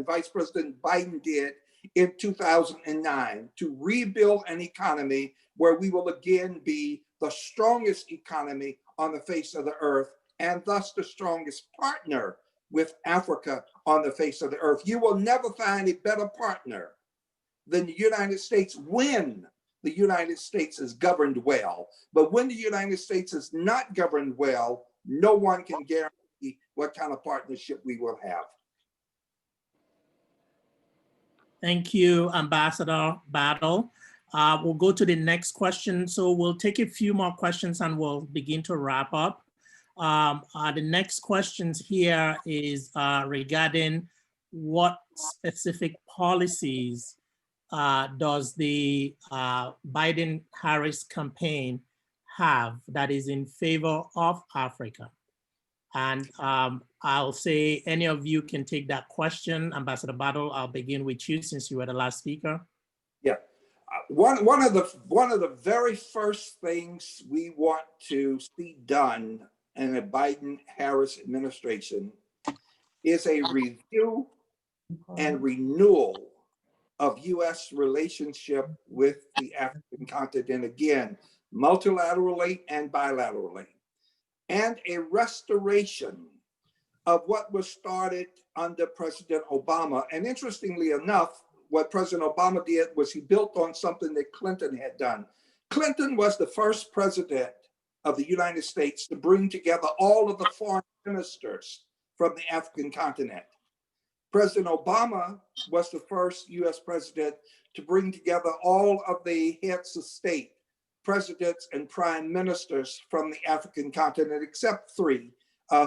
Vice President Biden did in 2009, to rebuild an economy where we will again be the strongest economy on the face of the earth and thus the strongest partner with Africa on the face of the earth. You will never find a better partner than the United States when the United States is governed well. But when the United States is not governed well, no one can guarantee what kind of partnership we will have. Thank you, Ambassador Battle. We'll go to the next question. So we'll take a few more questions and we'll begin to wrap up. The next questions here is regarding what specific policies does the Biden-Harris campaign have that is in favor of Africa? And I'll say any of you can take that question. Ambassador Battle, I'll begin with you since you were the last speaker. Yeah, one of the very first things we want to see done in a Biden-Harris administration is a review and renewal of U.S. relationship with the African continent, again, multilaterally and bilaterally, and a restoration of what was started under President Obama. And interestingly enough, what President Obama did was he built on something that Clinton had done. Clinton was the first president of the United States to bring together all of the foreign ministers from the African continent. President Obama was the first US president to bring together all of the heads of state, presidents and prime ministers from the African continent, except three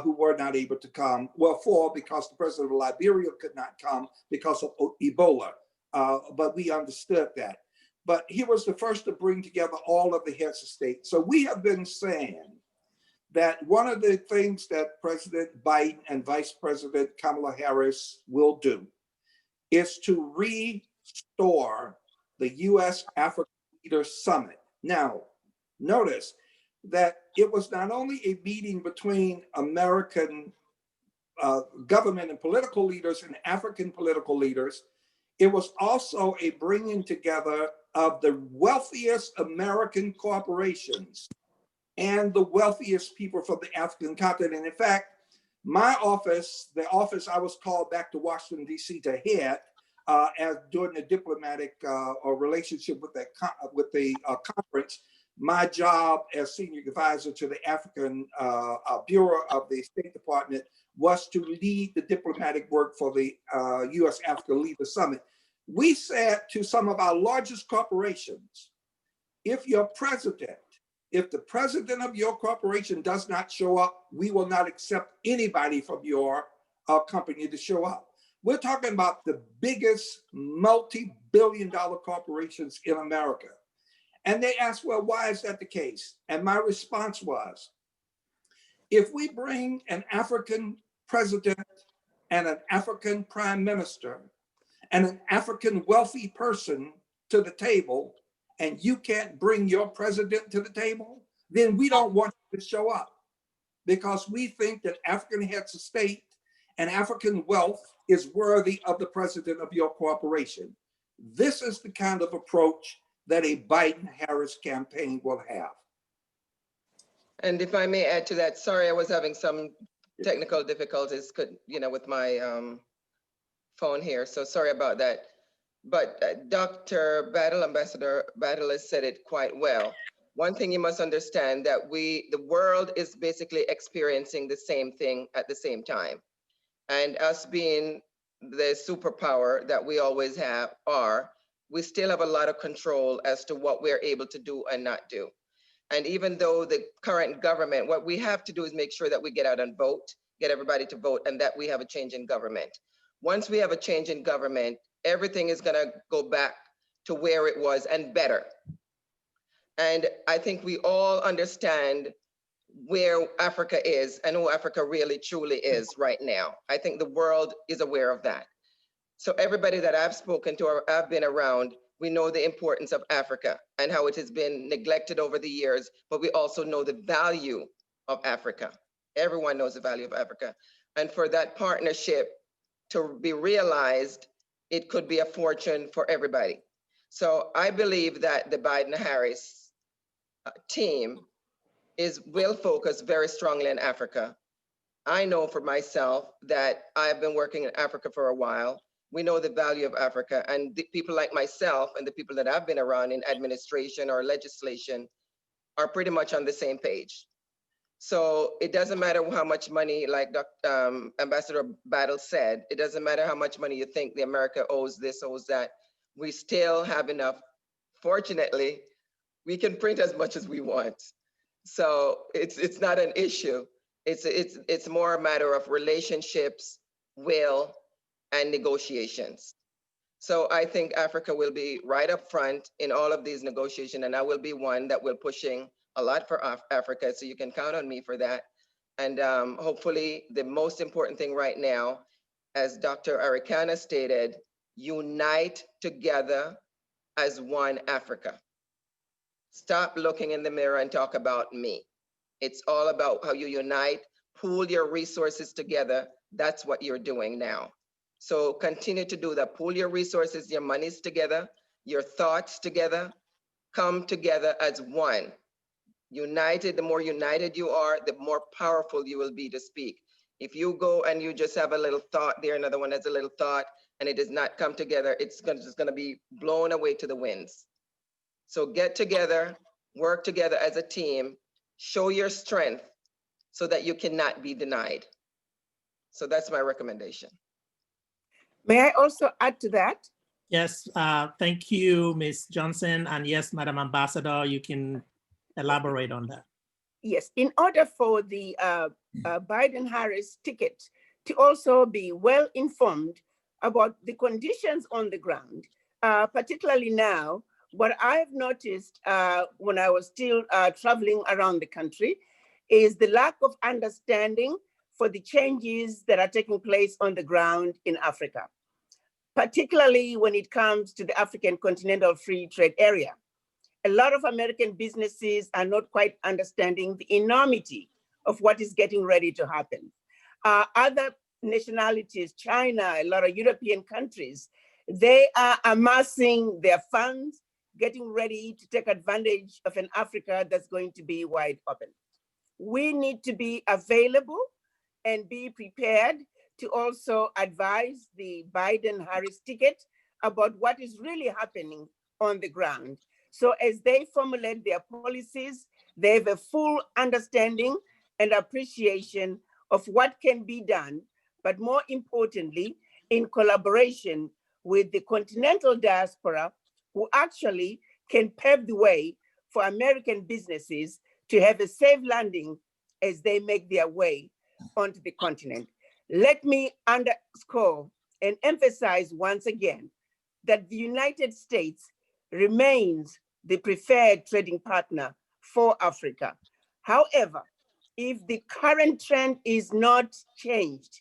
who were not able to come. Well, four, because the president of Liberia could not come because of Ebola, but we understood that. But he was the first to bring together all of the heads of state. So we have been saying that one of the things that President Biden and Vice President Kamala Harris will do is to restore the US-Africa Leaders Summit. Now, notice that it was not only a meeting between American government and political leaders and African political leaders, it was also a bringing together of the wealthiest American corporations and the wealthiest people from the African continent. In fact, my office, the office I was called back to Washington, D.C. to head as during the diplomatic relationship with the conference, my job as senior advisor to the African Bureau of the State Department was to lead the diplomatic work for the U.S.-Africa Leaders Summit. We said to some of our largest corporations, if the president of your corporation does not show up, we will not accept anybody from your company to show up. We're talking about the biggest multi-billion-dollar corporations in America. And they asked, well, why is that the case? And my response was, if we bring an African president and an African prime minister and an African wealthy person to the table, and you can't bring your president to the table, then we don't want you to show up, because we think that African heads of state and African wealth is worthy of the president of your corporation. This is the kind of approach that a Biden-Harris campaign will have. And if I may add to that, sorry, I was having some technical difficulties, with my phone here, so sorry about that. But Dr. Battle, Ambassador Battle has said it quite well. One thing you must understand that the world is basically experiencing the same thing at the same time. And us being the superpower that we always we still have a lot of control as to what we're able to do and not do. And even though the current government, what we have to do is make sure that we get out and vote, get everybody to vote, and that we have a change in government. Once we have a change in government, everything is going to go back to where it was and better. And I think we all understand where Africa is and who Africa really truly is right now. I think the world is aware of that. So everybody that I've spoken to or I've been around, we know the importance of Africa and how it has been neglected over the years, but we also know the value of Africa. Everyone knows the value of Africa. And for that partnership to be realized, it could be a fortune for everybody. So I believe that the Biden-Harris team will focus very strongly in Africa. I know for myself that I've been working in Africa for a while. We know the value of Africa, and the people like myself and the people that I've been around in administration or legislation are pretty much on the same page. So it doesn't matter how much money, like Ambassador Battle said, it doesn't matter how much money you think the America owes this, owes that. We still have enough. Fortunately, we can print as much as we want. So it's not an issue. It's more a matter of relationships, will, and negotiations. So I think Africa will be right up front in all of these negotiations, and I will be one that will pushing a lot for Africa, so you can count on me for that. And hopefully the most important thing right now, as Dr. Arikana stated, unite together as one Africa. Stop looking in the mirror and talk about me. It's all about how you unite, pool your resources together. That's what you're doing now. So continue to do that. Pool your resources, your monies together, your thoughts together, come together as one. United, the more united you are, the more powerful you will be to speak. If you go and you just have a little thought there, another one has a little thought, and it does not come together, it's just gonna be blown away to the winds. So get together, work together as a team, show your strength so that you cannot be denied. So that's my recommendation. May I also add to that? Yes, thank you, Ms. Johnson. And yes, Madam Ambassador, you can elaborate on that. Yes, in order for the Biden-Harris ticket to also be well informed about the conditions on the ground, particularly now, what I've noticed when I was still traveling around the country is the lack of understanding for the changes that are taking place on the ground in Africa, particularly when it comes to the African Continental Free Trade Area. A lot of American businesses are not quite understanding the enormity of what is getting ready to happen. Other nationalities, China, a lot of European countries, they are amassing their funds, getting ready to take advantage of an Africa that's going to be wide open. We need to be available and be prepared to also advise the Biden-Harris ticket about what is really happening on the ground. So as they formulate their policies, they have a full understanding and appreciation of what can be done, but more importantly, in collaboration with the continental diaspora, who actually can pave the way for American businesses to have a safe landing as they make their way onto the continent. Let me underscore and emphasize once again that the United States remains the preferred trading partner for Africa. However, if the current trend is not changed,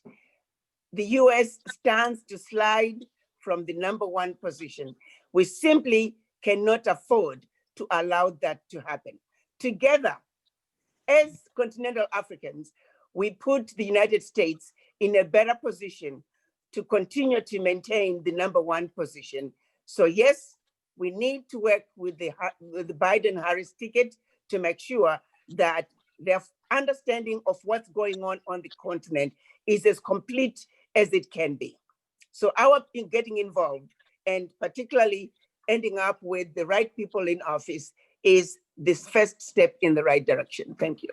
the US stands to slide from the #1 position. We simply cannot afford to allow that to happen. Together, as continental Africans, we put the United States in a better position to continue to maintain the #1 position. So yes, we need to work with the Biden-Harris ticket to make sure that their understanding of what's going on the continent is as complete as it can be. So our getting involved, and particularly ending up with the right people in office, is this first step in the right direction. Thank you.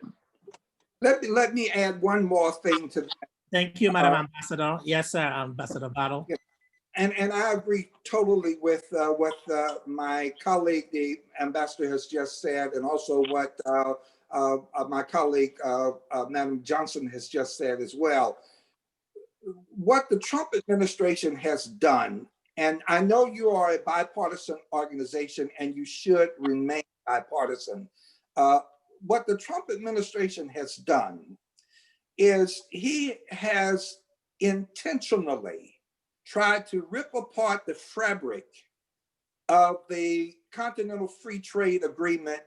Let me add one more thing to that. Thank you, Madam Ambassador. Yes, sir, Ambassador Battle. And I agree totally with what my colleague, the ambassador, has just said, and also what my colleague, Madam Johnson, has just said as well. What the Trump administration has done, and I know you are a bipartisan organization and you should remain bipartisan. What the Trump administration has done is he has intentionally tried to rip apart the fabric of the Continental Free Trade Agreement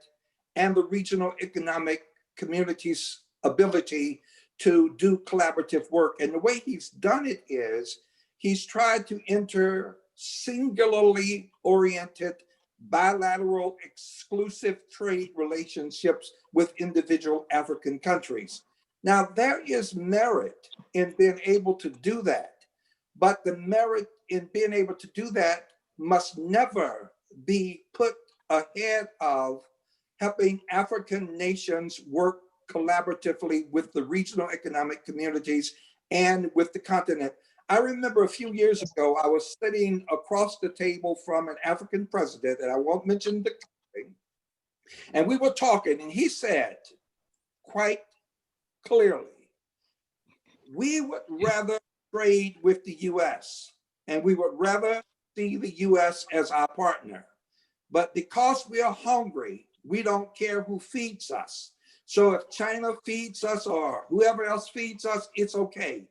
and the regional economic community's ability to do collaborative work. And the way he's done it is he's tried to enter singularly oriented, bilateral, exclusive trade relationships with individual African countries. Now, there is merit in being able to do that. But the merit in being able to do that must never be put ahead of helping African nations work collaboratively with the regional economic communities and with the continent. I remember a few years ago, I was sitting across the table from an African president, and I won't mention the country, and we were talking, and he said quite clearly, we would rather trade with the US, and we would rather see the US as our partner. But because we are hungry, we don't care who feeds us. So if China feeds us or whoever else feeds us, it's okay.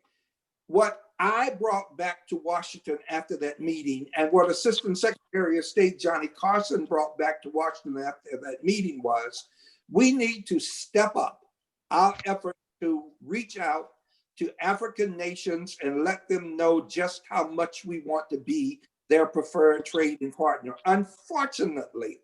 What I brought back to Washington after that meeting, and what Assistant Secretary of State Johnny Carson brought back to Washington after that meeting, was we need to step up our effort to reach out to African nations and let them know just how much we want to be their preferred trading partner. Unfortunately,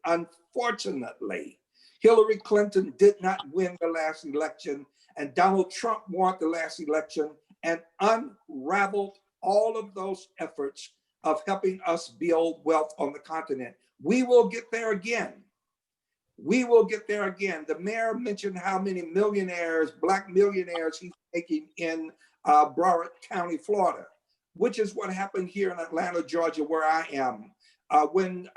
Hillary Clinton did not win the last election, and Donald Trump won the last election and unraveled all of those efforts of helping us build wealth on the continent. We will get there again. We will get there again. The mayor mentioned how many millionaires, Black millionaires he's making in Broward County, Florida, which is what happened here in Atlanta, Georgia, where I am. When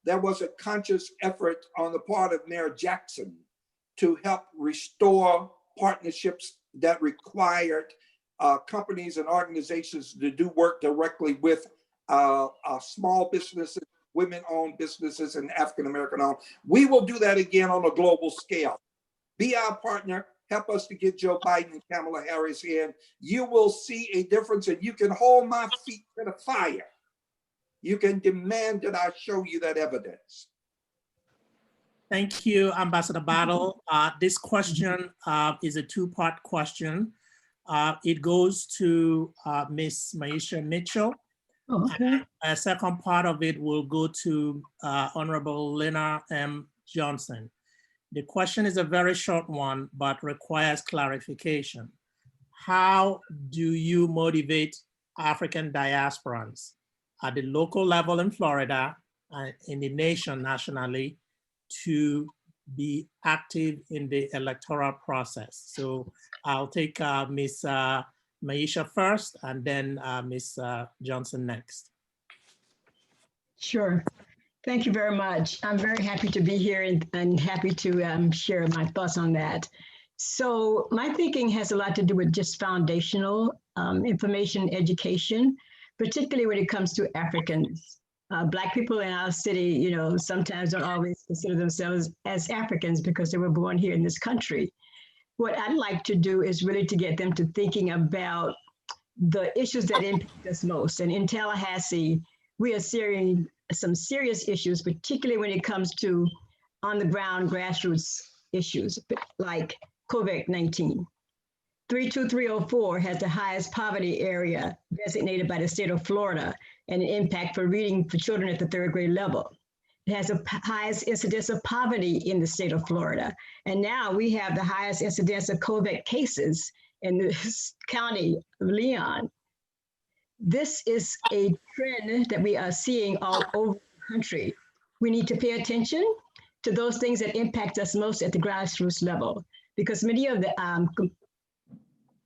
there was a conscious effort on the part of Mayor Jackson to help restore partnerships that required companies and organizations to do work directly with small businesses, women-owned businesses, and African-American owned. We will do that again on a global scale. Be our partner. Help us to get Joe Biden and Kamala Harris in. You will see a difference, and you can hold my feet to the fire. You can demand that I show you that evidence. Thank you, Ambassador Battle. This question is a two-part question. It goes to Ms. Maisha Mitchell. Okay. A second part of it will go to Honorable Lena M. Johnson. The question is a very short one, but requires clarification. How do you motivate African diasporans at the local level in Florida and in the nation nationally to be active in the electoral process? So I'll take Ms. Maisha first, and then Ms. Johnson next. Sure. Thank you very much. I'm very happy to be here and happy to share my thoughts on that. So my thinking has a lot to do with just foundational information education, particularly when it comes to Africans. Black people in our city, you know, sometimes don't always consider themselves as Africans because they were born here in this country. What I'd like to do is really to get them to thinking about the issues that impact us most. And in Tallahassee, we are seeing some serious issues, particularly when it comes to on the ground grassroots issues like COVID-19. 32304 has the highest poverty area designated by the state of Florida and an impact for reading for children at the 3rd grade level. It has the highest incidence of poverty in the state of Florida. And now we have the highest incidence of COVID cases in the county of Leon. This is a trend that we are seeing all over the country. We need to pay attention to those things that impact us most at the grassroots level, because many of the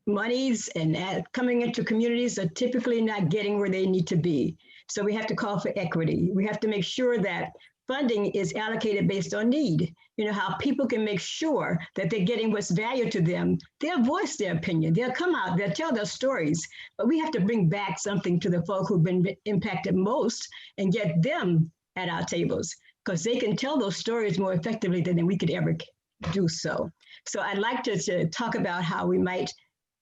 monies and coming into communities are typically not getting where they need to be. So we have to call for equity. We have to make sure that funding is allocated based on need. You know, how people can make sure that they're getting what's valued to them. They'll voice their opinion. They'll come out, they'll tell their stories. But we have to bring back something to the folk who've been impacted most and get them at our tables, because they can tell those stories more effectively than we could ever do so. So I'd like to talk about how we might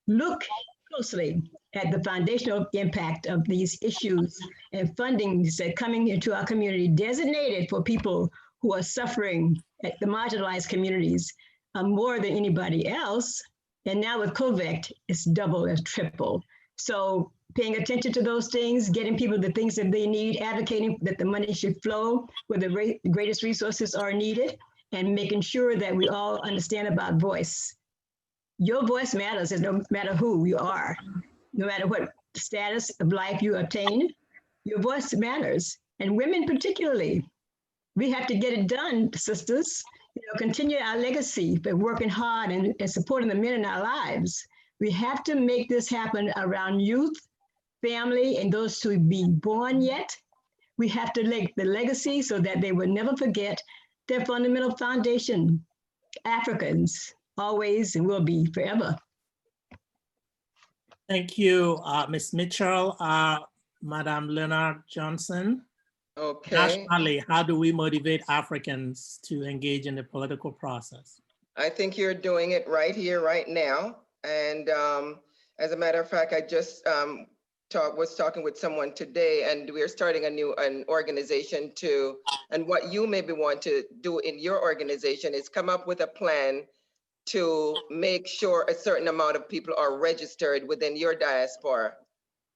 look closely at the foundational impact of these issues and fundings that coming into our community designated for people who are suffering at the marginalized communities more than anybody else. And now with COVID, it's double and triple. So paying attention to those things, getting people the things that they need, advocating that the money should flow where the greatest resources are needed, and making sure that we all understand about voice. Your voice matters, no matter who you are, no matter what status of life you attain, your voice matters. And women particularly, we have to get it done, sisters. continue our legacy by working hard and supporting the men in our lives. We have to make this happen around youth, family, and those to be born yet. We have to lay the legacy so that they will never forget their fundamental foundation. Africans always and will be forever. Thank you, Ms. Mitchell. Madam Leonard Johnson. Okay. Nationally, how do we motivate Africans to engage in the political process? I think you're doing it right here, right now. And as a matter of fact, I just was talking with someone today, and we're starting an organization to, and what you maybe want to do in your organization is come up with a plan to make sure a certain amount of people are registered within your diaspora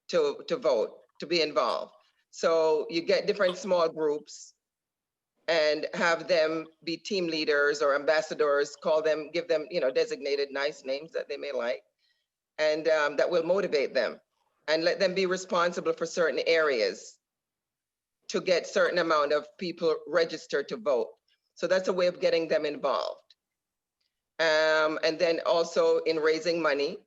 to vote, to be involved. So you get different small groups and have them be team leaders or ambassadors, call them, give them, designated nice names that they may like, and that will motivate them, and let them be responsible for certain areas to get certain amount of people registered to vote. So that's a way of getting them involved. And then also in raising money,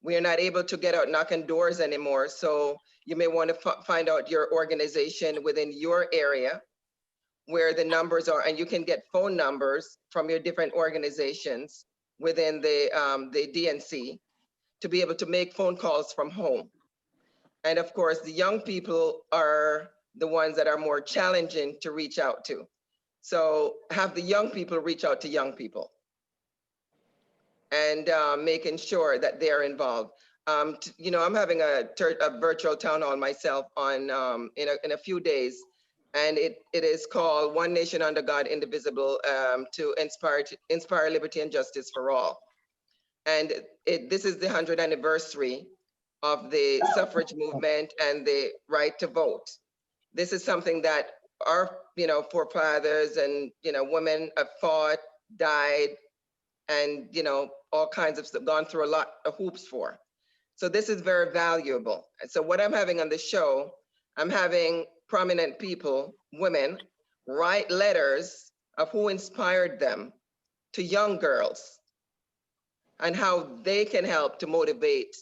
we are not able to get out knocking doors anymore. So you may want to find out your organization within your area where the numbers are, and you can get phone numbers from your different organizations within the DNC to be able to make phone calls from home. And of course, the young people are the ones that are more challenging to reach out to. So have the young people reach out to young people and making sure that they're involved. I'm having a virtual town hall myself on in a few days, and it is called One Nation Under God, Indivisible, to inspire liberty and justice for all. And this is the 100th anniversary of the suffrage movement and the right to vote. This is something that our forefathers and women have fought, died, and all kinds of stuff, gone through a lot of hoops for. So this is very valuable. And so what I'm having on the show, I'm having prominent people, women, write letters of who inspired them to young girls and how they can help to motivate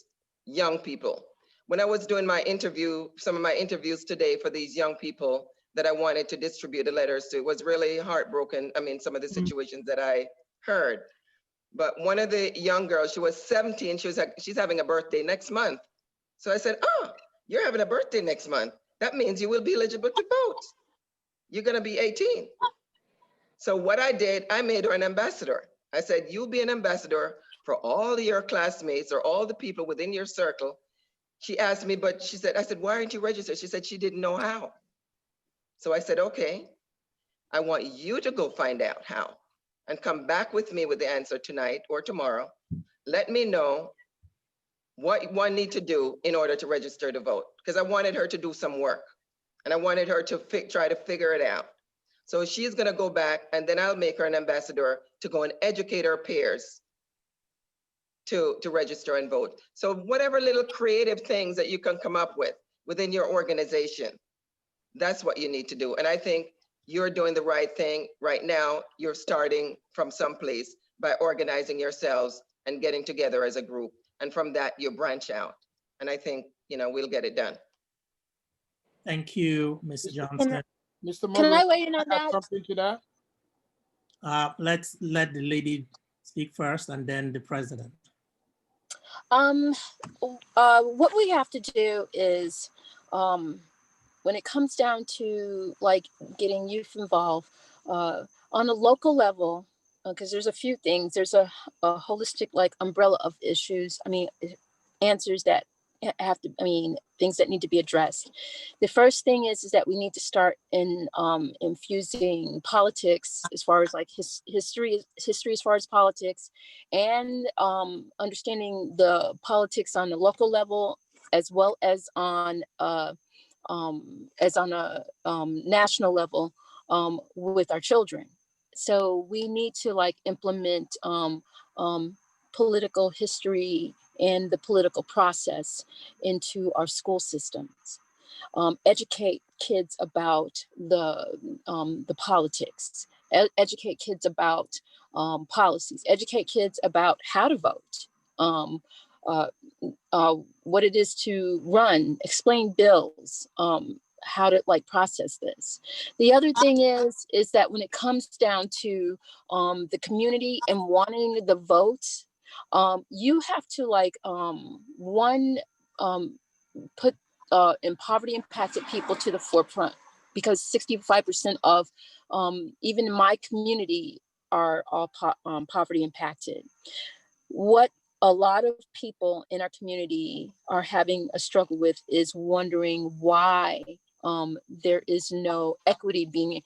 young people. When I was doing my interview, some of my interviews today for these young people that I wanted to distribute the letters to, it was really heartbroken. I mean, some of the situations that I heard. But one of the young girls, she was 17, she's having a birthday next month. So I said, oh, you're having a birthday next month. That means you will be eligible to vote. You're gonna be 18. So what I did, I made her an ambassador. I said, you'll be an ambassador for all your classmates or all the people within your circle. She asked me, but she said, I said, why aren't you registered? She said she didn't know how. So I said, okay, I want you to go find out how and come back with me with the answer tonight or tomorrow. Let me know what one need to do in order to register to vote, because I wanted her to do some work and I wanted her to try to figure it out. So she's gonna go back, and then I'll make her an ambassador to go and educate her peers to register and vote. So whatever little creative things that you can come up with within your organization, that's what you need to do. And I think you're doing the right thing right now. You're starting from someplace by organizing yourselves and getting together as a group. And from that, you branch out. And I think, we'll get it done. Thank you, Ms. Johnson. Mr. Can I Mudley, weigh in on add that? something to that? Let's let the lady speak first and then the president. What we have to do is, when it comes down to like getting youth involved on a local level, because there's a few things, there's a holistic like umbrella of issues. I mean, answers that have to, things that need to be addressed. The first thing is that we need to start in infusing politics as far as like history as far as politics, and understanding the politics on the local level as well as on a national level with our children. So we need to like implement political history and the political process into our school systems. Educate kids about the politics educate kids about policies, educate kids about how to vote, what it is to run, explain bills, how to like process this. The other thing is that when it comes down to the community and wanting the vote, you have to like put in poverty impacted people to the forefront, because 65% of even my community are all poverty impacted. What a lot of people in our community are having a struggle with is wondering why there is no equity being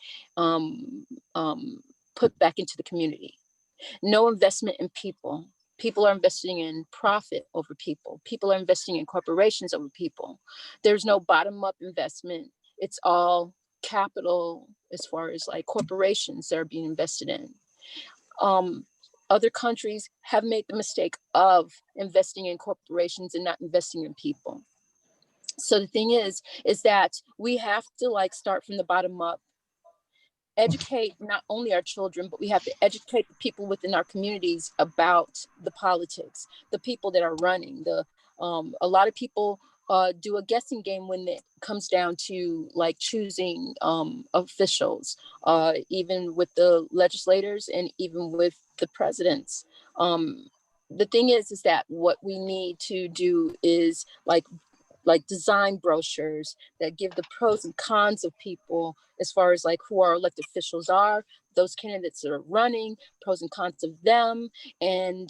put back into the community. No investment in people. People are investing in profit over people. People are investing in corporations over people. There's no bottom-up investment. It's all capital as far as like corporations that are being invested in. Other countries have made the mistake of investing in corporations and not investing in people. So the thing is that we have to like start from the bottom up, educate not only our children, but we have to educate the people within our communities about the politics, the people that are running. A lot of people do a guessing game when it comes down to like choosing officials, even with the legislators and even with the presidents. The thing is that what we need to do is like design brochures that give the pros and cons of people as far as like who our elected officials are, those candidates that are running, pros and cons of them. And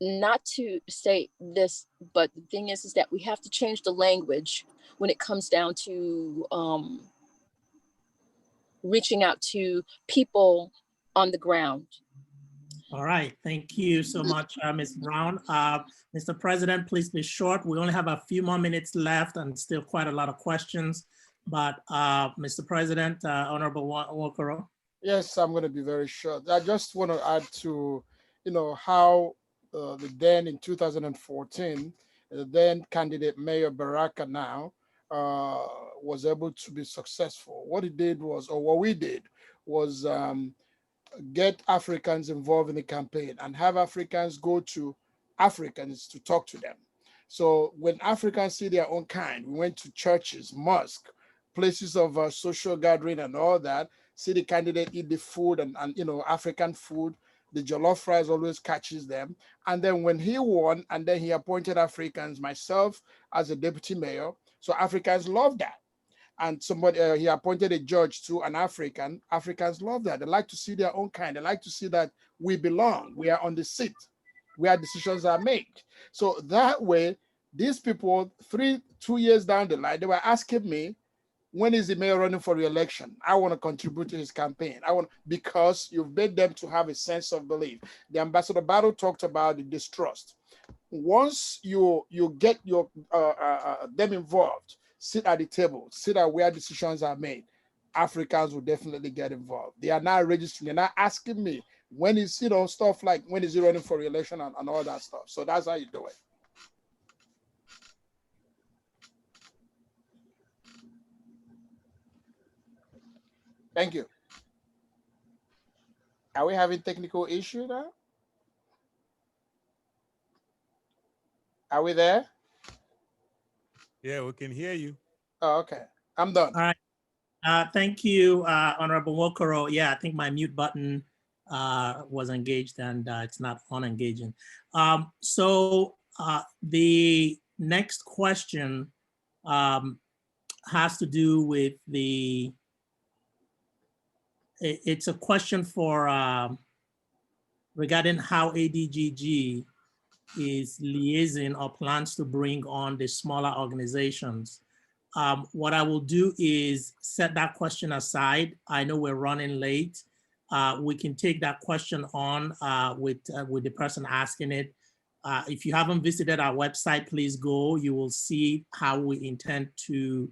not to say this, but the thing is that we have to change the language when it comes down to reaching out to people on the ground. All right, thank you so much, Ms. Brown. Mr. President, please be short. We only have a few more minutes left and still quite a lot of questions. But Mr. President, Honorable Nwokoro. Yes, I'm going to be very short. I just want to add to, how the then in 2014, the then candidate Mayor Baraka now was able to be successful. What he did was, or what we did was get Africans involved in the campaign and have Africans go to Africans to talk to them. So when Africans see their own kind, we went to churches, mosques, places of social gathering and all that, see the candidate eat the food and African food. The jollof rice always catches them. And then when he won, and then he appointed Africans, myself as a deputy mayor, so Africans love that. And somebody, he appointed a judge to an African. Africans love that. They like to see their own kind. They like to see that we belong. We are on the seat where decisions are made. So that way, these people, 2 years down the line, they were asking me, when is the mayor running for re-election? I want to contribute to his campaign. Because you've made them to have a sense of belief. The Ambassador Battle talked about the distrust. Once you get them involved, sit at the table, sit at where decisions are made, Africans will definitely get involved. They are now registering, they're now asking me, when is, stuff like, when is he running for re-election and all that stuff. So that's how you do it. Thank you. Are we having technical issue now? Are we there? Yeah, we can hear you. Oh, okay. I'm done. All right. Thank you, Honorable Nwokoro. Yeah, I think my mute button was engaged and it's not unengaging. So the next question has to do with it's a question for regarding how ADGG is liaising or plans to bring on the smaller organizations. What I will do is set that question aside. I know we're running late. We can take that question on with the person asking it. If you haven't visited our website, please go. You will see how we intend to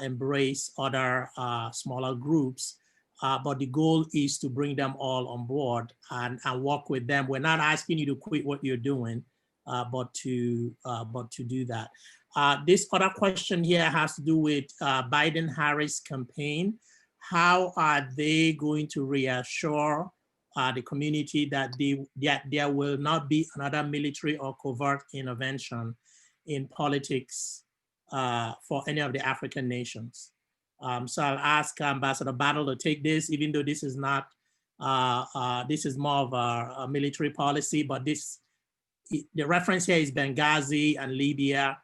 embrace other smaller groups. But the goal is to bring them all on board and work with them. We're not asking you to quit what you're doing, but to do that. This other question here has to do with Biden-Harris campaign. how are they going to reassure the community that there will not be another military or covert intervention in politics for any of the African nations? So I'll ask Ambassador Battle to take this, even though this is not, this is more of a military policy, but the reference here is Benghazi and Libya.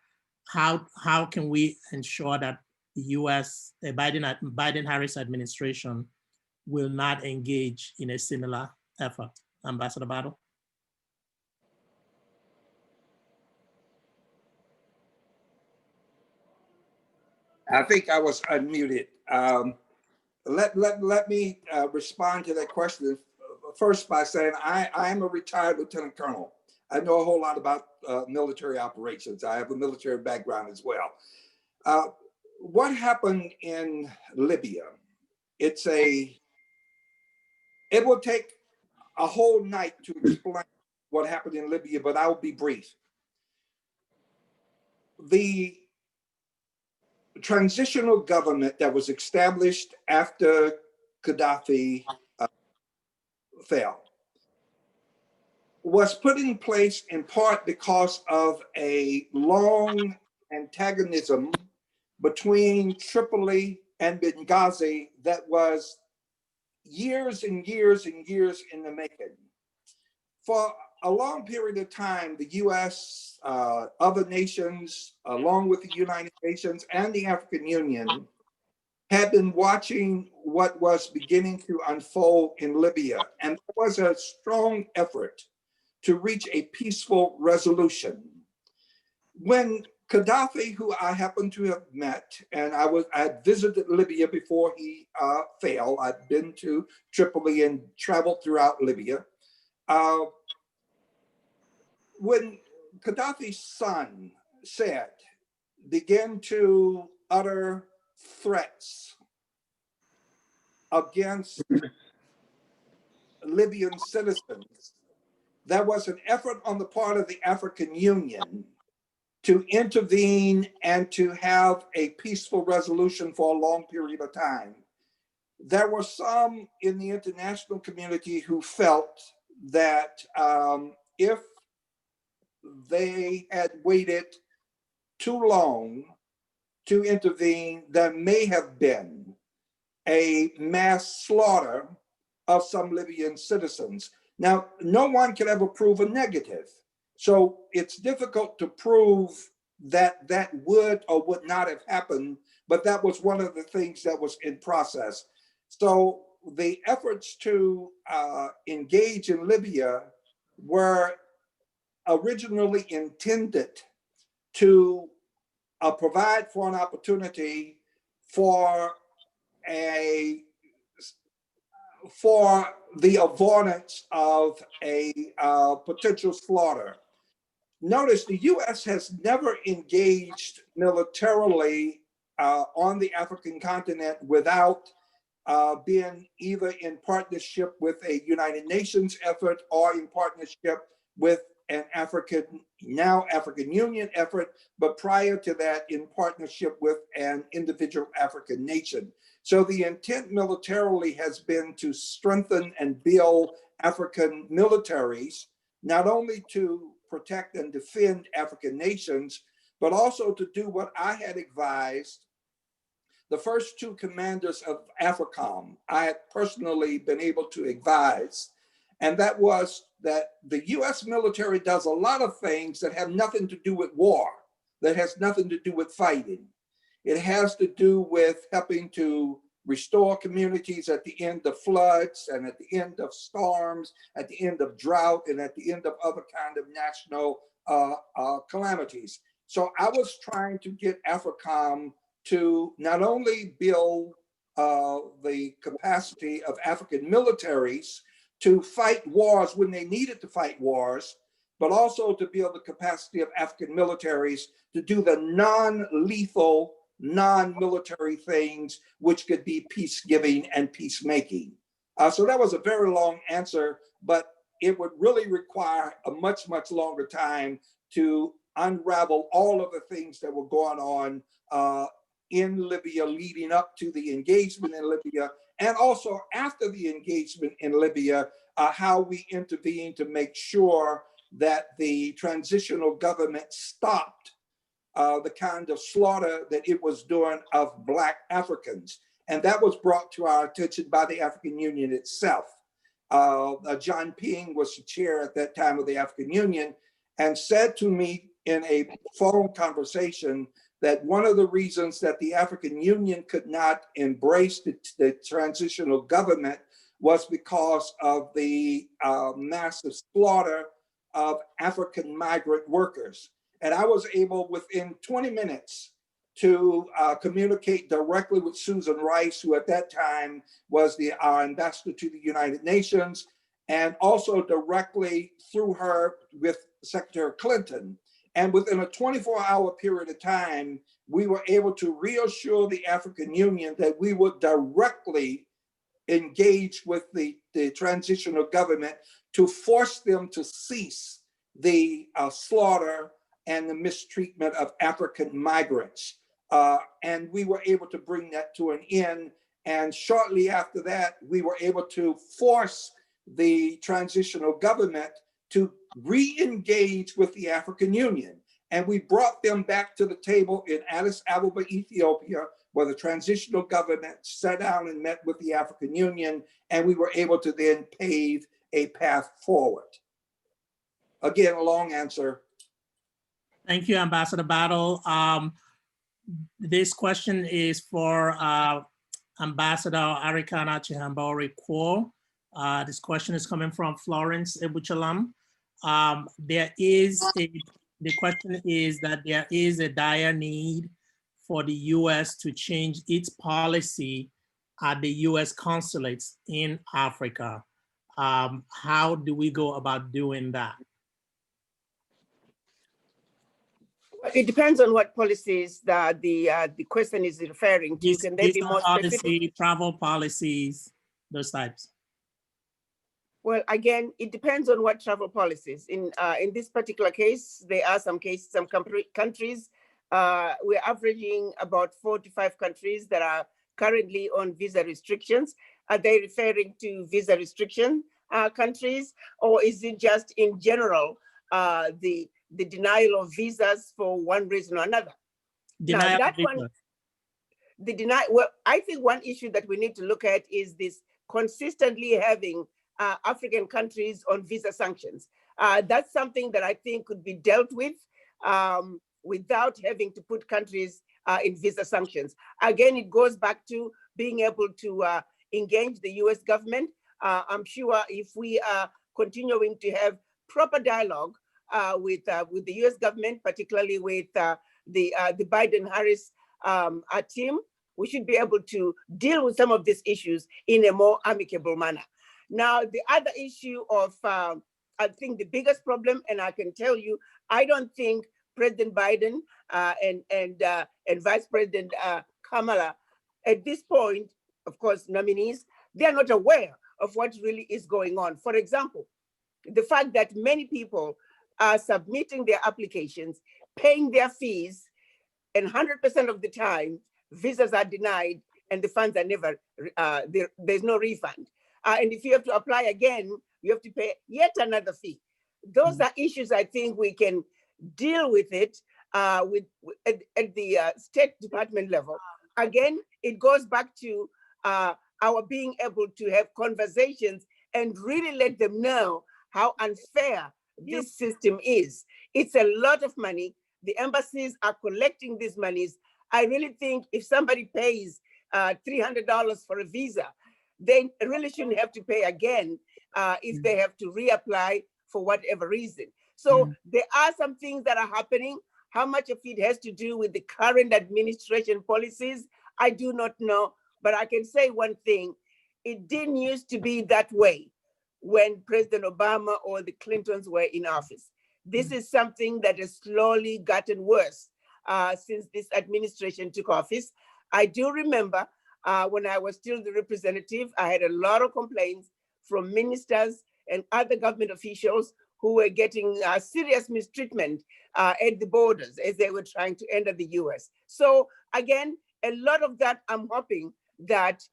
How can we ensure that the US, the Biden-Harris administration will not engage in a similar effort? Ambassador Battle. I think I was unmuted. Let me respond to that question first by saying I am a retired lieutenant colonel. I know a whole lot about military operations. I have a military background as well. What happened in Libya? It will take a whole night to explain what happened in Libya, but I will be brief. The transitional government that was established after Gaddafi fell was put in place in part because of a long antagonism between Tripoli and Benghazi that was years and years and years in the making. For a long period of time, the US, other nations, along with the United Nations and the African Union, had been watching what was beginning to unfold in Libya. And there was a strong effort to reach a peaceful resolution. When Gaddafi, who I happen to have met, and I had visited Libya before he fell. I'd been to Tripoli and traveled throughout Libya. When Gaddafi's son said, began to utter threats against Libyan citizens, there was an effort on the part of the African Union to intervene and to have a peaceful resolution for a long period of time. There were some in the international community who felt that if they had waited too long to intervene, there may have been a mass slaughter of some Libyan citizens. Now, no one can ever prove a negative. So it's difficult to prove that that would or would not have happened, but that was one of the things that was in process. So the efforts to engage in Libya were originally intended to provide for an opportunity for the avoidance of a potential slaughter. Notice the US has never engaged militarily on the African continent without being either in partnership with a United Nations effort or in partnership with an now African Union effort, but prior to that in partnership with an individual African nation. So the intent militarily has been to strengthen and build African militaries, not only to protect and defend African nations, but also to do what I had advised the first two commanders of AFRICOM. I had personally been able to advise, and that was that the US military does a lot of things that have nothing to do with war, that has nothing to do with fighting. It has to do with helping to restore communities at the end of floods and at the end of storms, at the end of drought, and at the end of other kind of national calamities. So I was trying to get AFRICOM to not only build the capacity of African militaries to fight wars when they needed to fight wars, but also to build the capacity of African militaries to do the non-lethal, non-military things, which could be peace-giving and peacemaking. So that was a very long answer, but it would really require a much, much longer time to unravel all of the things that were going on in Libya leading up to the engagement in Libya, and also after the engagement in Libya, how we intervened to make sure that the transitional government stopped the kind of slaughter that it was doing of Black Africans. And that was brought to our attention by the African Union itself. John Ping was the chair at that time of the African Union and said to me in a phone conversation that one of the reasons that the African Union could not embrace the transitional government was because of the massive slaughter of African migrant workers. And I was able within 20 minutes to communicate directly with Susan Rice, who at that time was our ambassador to the United Nations, and also directly through her with Secretary Clinton. And within a 24-hour period of time, we were able to reassure the African Union that we would directly engage with the transitional government to force them to cease the slaughter and the mistreatment of African migrants. And we were able to bring that to an end. And shortly after that, we were able to force the transitional government to re-engage with the African Union. And we brought them back to the table in Addis Ababa, Ethiopia, where the transitional government sat down and met with the African Union, and we were able to then pave a path forward. Again, a long answer. Thank you, Ambassador Battle. This question is for Ambassador Arikana Chihambori Quo. This question is coming from Florence Ebuchalam. The question is that there is a dire need for the US to change its policy at the US consulates in Africa. How do we go about doing that? It depends on what policies that the question is referring to. Can they be more specific? Travel policies, those types. Well, again, it depends on what travel policies. In this particular case, there are some countries. We're averaging about 4 to 5 countries that are currently on visa restrictions. Are they referring to visa restriction countries, or is it just in general the denial of visas for one reason or another? Denial now, that one, well, I think one issue that we need to look at is this consistently having African countries on visa sanctions. That's something that I think could be dealt with without having to put countries in visa sanctions. Again, it goes back to being able to engage the US government. I'm sure if we are continuing to have proper dialogue with the US government, particularly with the Biden-Harris team, we should be able to deal with some of these issues in a more amicable manner. Now, the other issue of, I think the biggest problem, and I can tell you, I don't think President Biden and Vice President Kamala, at this point, of course, nominees, they're not aware of what really is going on. For example, the fact that many people are submitting their applications, paying their fees, and 100% of the time, visas are denied and the funds are never, there's no refund. And if you have to apply again, you have to pay yet another fee. Those are issues I think we can deal with it at the State Department level. Again, it goes back to our being able to have conversations and really let them know how unfair this system is. It's a lot of money. The embassies are collecting these monies. I really think if somebody pays $300 for a visa, they really shouldn't have to pay again if they have to reapply for whatever reason. So there are some things that are happening. How much of it has to do with the current administration policies, I do not know. But I can say one thing, it didn't used to be that way when President Obama or the Clintons were in office. This is something that has slowly gotten worse since this administration took office. I do remember when I was still the representative, I had a lot of complaints from ministers and other government officials who were getting serious mistreatment at the borders as they were trying to enter the US. So again, a lot of that, I'm hoping that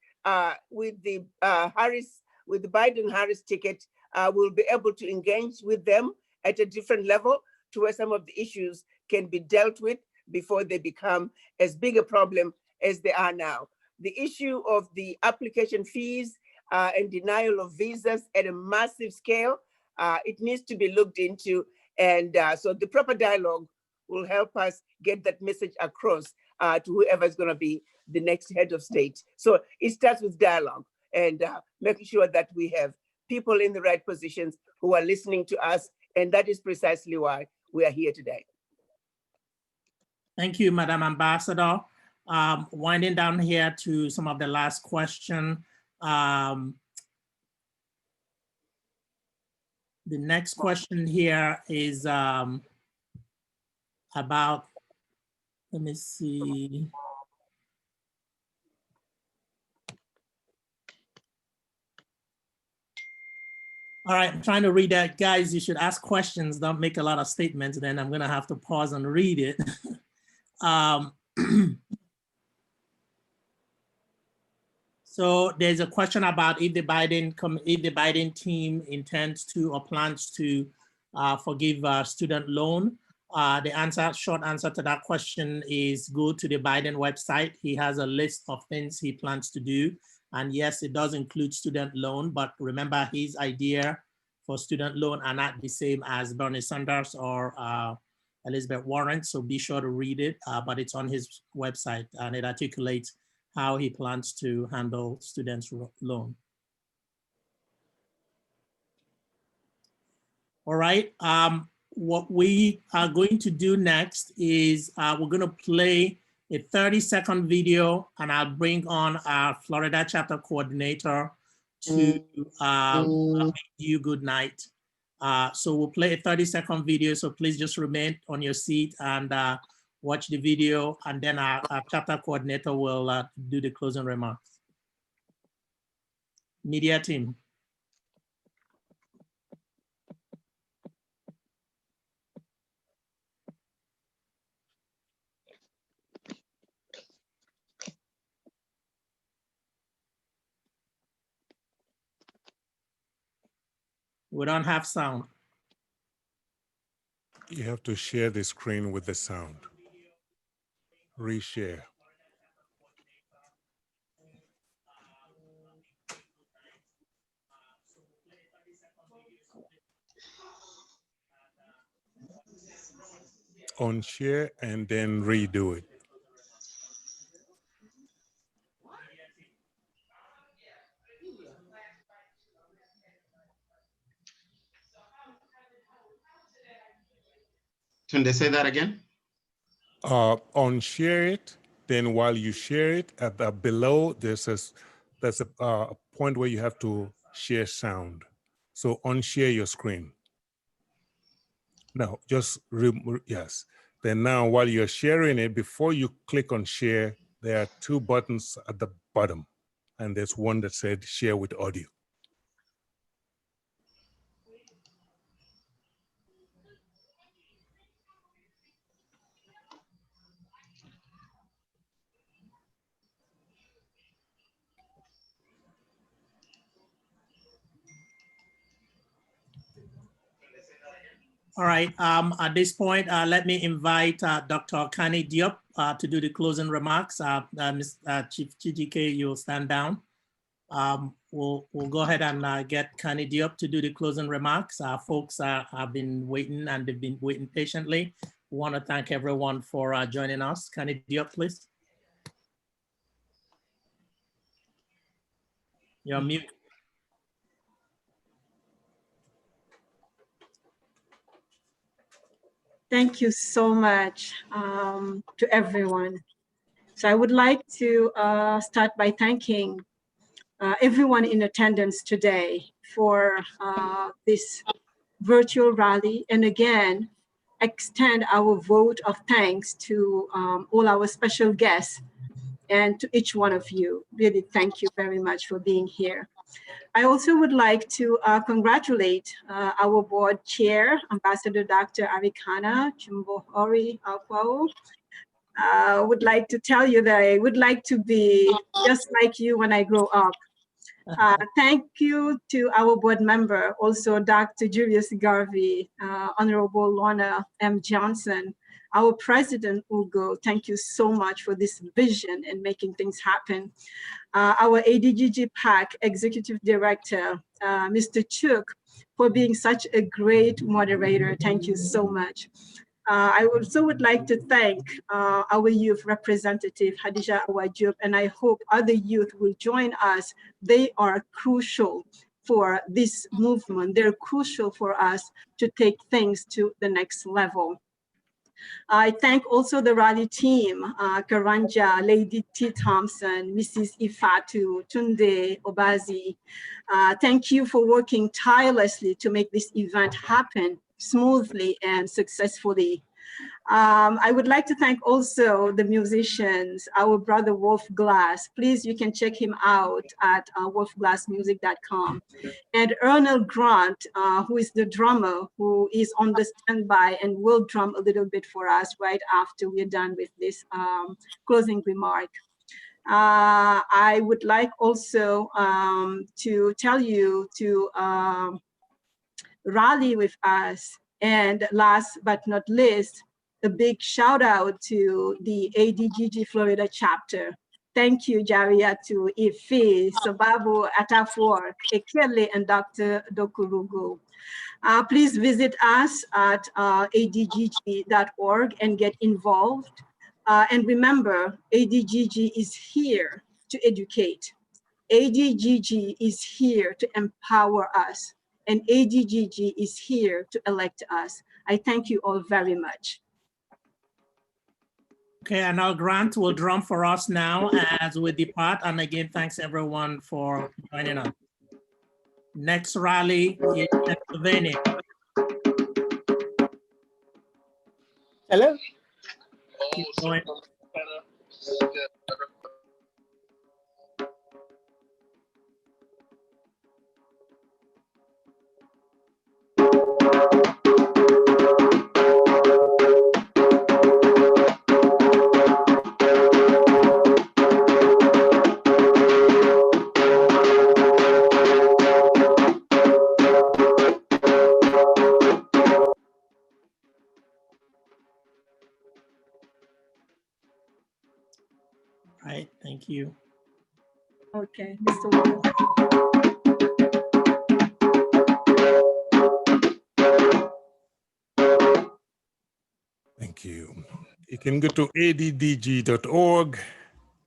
with the Biden-Harris ticket, we'll be able to engage with them at a different level to where some of the issues can be dealt with before they become as big a problem as they are now. The issue of the application fees and denial of visas at a massive scale, it needs to be looked into. And so the proper dialogue will help us get that message across to whoever is going to be the next head of state. So it starts with dialogue and making sure that we have people in the right positions who are listening to us. And that is precisely why we are here today. Thank you, Madam Ambassador. Winding down here to some of the last question. The next question here is about, let me see. All right, I'm trying to read that. Guys, you should ask questions, don't make a lot of statements, then I'm gonna have to pause and read it. So there's a question about if the Biden team intends to or plans to forgive student loan. The short answer to that question is go to the Biden website. He has a list of things he plans to do. And yes, it does include student loan, but remember his idea for student loan are not the same as Bernie Sanders or Elizabeth Warren. So be sure to read it, but it's on his website and it articulates how he plans to handle students' loan. All right, what we are going to do next is we're gonna play a 30-second video and I'll bring on our Florida chapter coordinator to bid you good night. So we'll play a 30-second video, so please just remain on your seat and watch the video, and then our chapter coordinator will do the closing remarks. Media team. We don't have sound. You have to share the screen with the sound. Reshare. Unshare and then redo it. Can they say that again? Unshare it. Then while you share it, below there's a point where you have to share sound. So unshare your screen. Now, just yes. Then now, while you're sharing it, before you click on share, there are two buttons at the bottom, and there's one that said share with audio. All right, at this point, let me invite Dr. Kani Diop to do the closing remarks. Chief GGK, you'll stand down. We'll go ahead and get Kani Diop to do the closing remarks. Folks have been waiting and they've been waiting patiently. We want to thank everyone for joining us. Kani Diop, please. You're on mute. Thank you so much to everyone. So I would like to start by thanking everyone in attendance today for this virtual rally. And again, extend our vote of thanks to all our special guests and to each one of you. Really, thank you very much for being here. I also would like to congratulate our board chair, Ambassador Dr. Arikana Chumbohori Akwao, would like to tell you that I would like to be just like you when I grow up. Thank you to our board member, also Dr. Julius Garvey, Honorable Lorna M. Johnson, our president, Ugo. Thank you so much for this vision and making things happen. Our ADGGPAC Executive Director, Mr. Chuk, for being such a great moderator. Thank you so much. I also would like to thank our youth representative, Hadija Awajub, and I hope other youth will join us. They are crucial for this movement. They're crucial for us to take things to the next level. I thank also the rally team, Karanja, Lady T. Thompson, Mrs. Ifatu, Tunde Obazi. Thank you for working tirelessly to make this event happen smoothly and successfully. I would like to thank also the musicians, our brother Wolf Glass. Please, you can check him out at wolfglassmusic.com. And Ernest Grant, who is the drummer, who is on the standby and will drum a little bit for us right after we're done with this closing remark. I would like also to tell you to rally with us. And last but not least, a big shout out to the ADGG Florida chapter. Thank you, Jariatu, Ife, Sababu, Atafor, Ekele, and Dr. Dokurugu. Please visit us at adgg.org and get involved. And remember, ADGG is here to educate. ADGG is here to empower us. And ADGG is here to elect us. I thank you all very much. Okay, and now Grant will drum for us now as we depart. And again, thanks everyone for joining us. Next rally is Pennsylvania. Hello. Keep going. Right, thank you. Okay, Mr. Walker. Thank you. You can go to addg.org.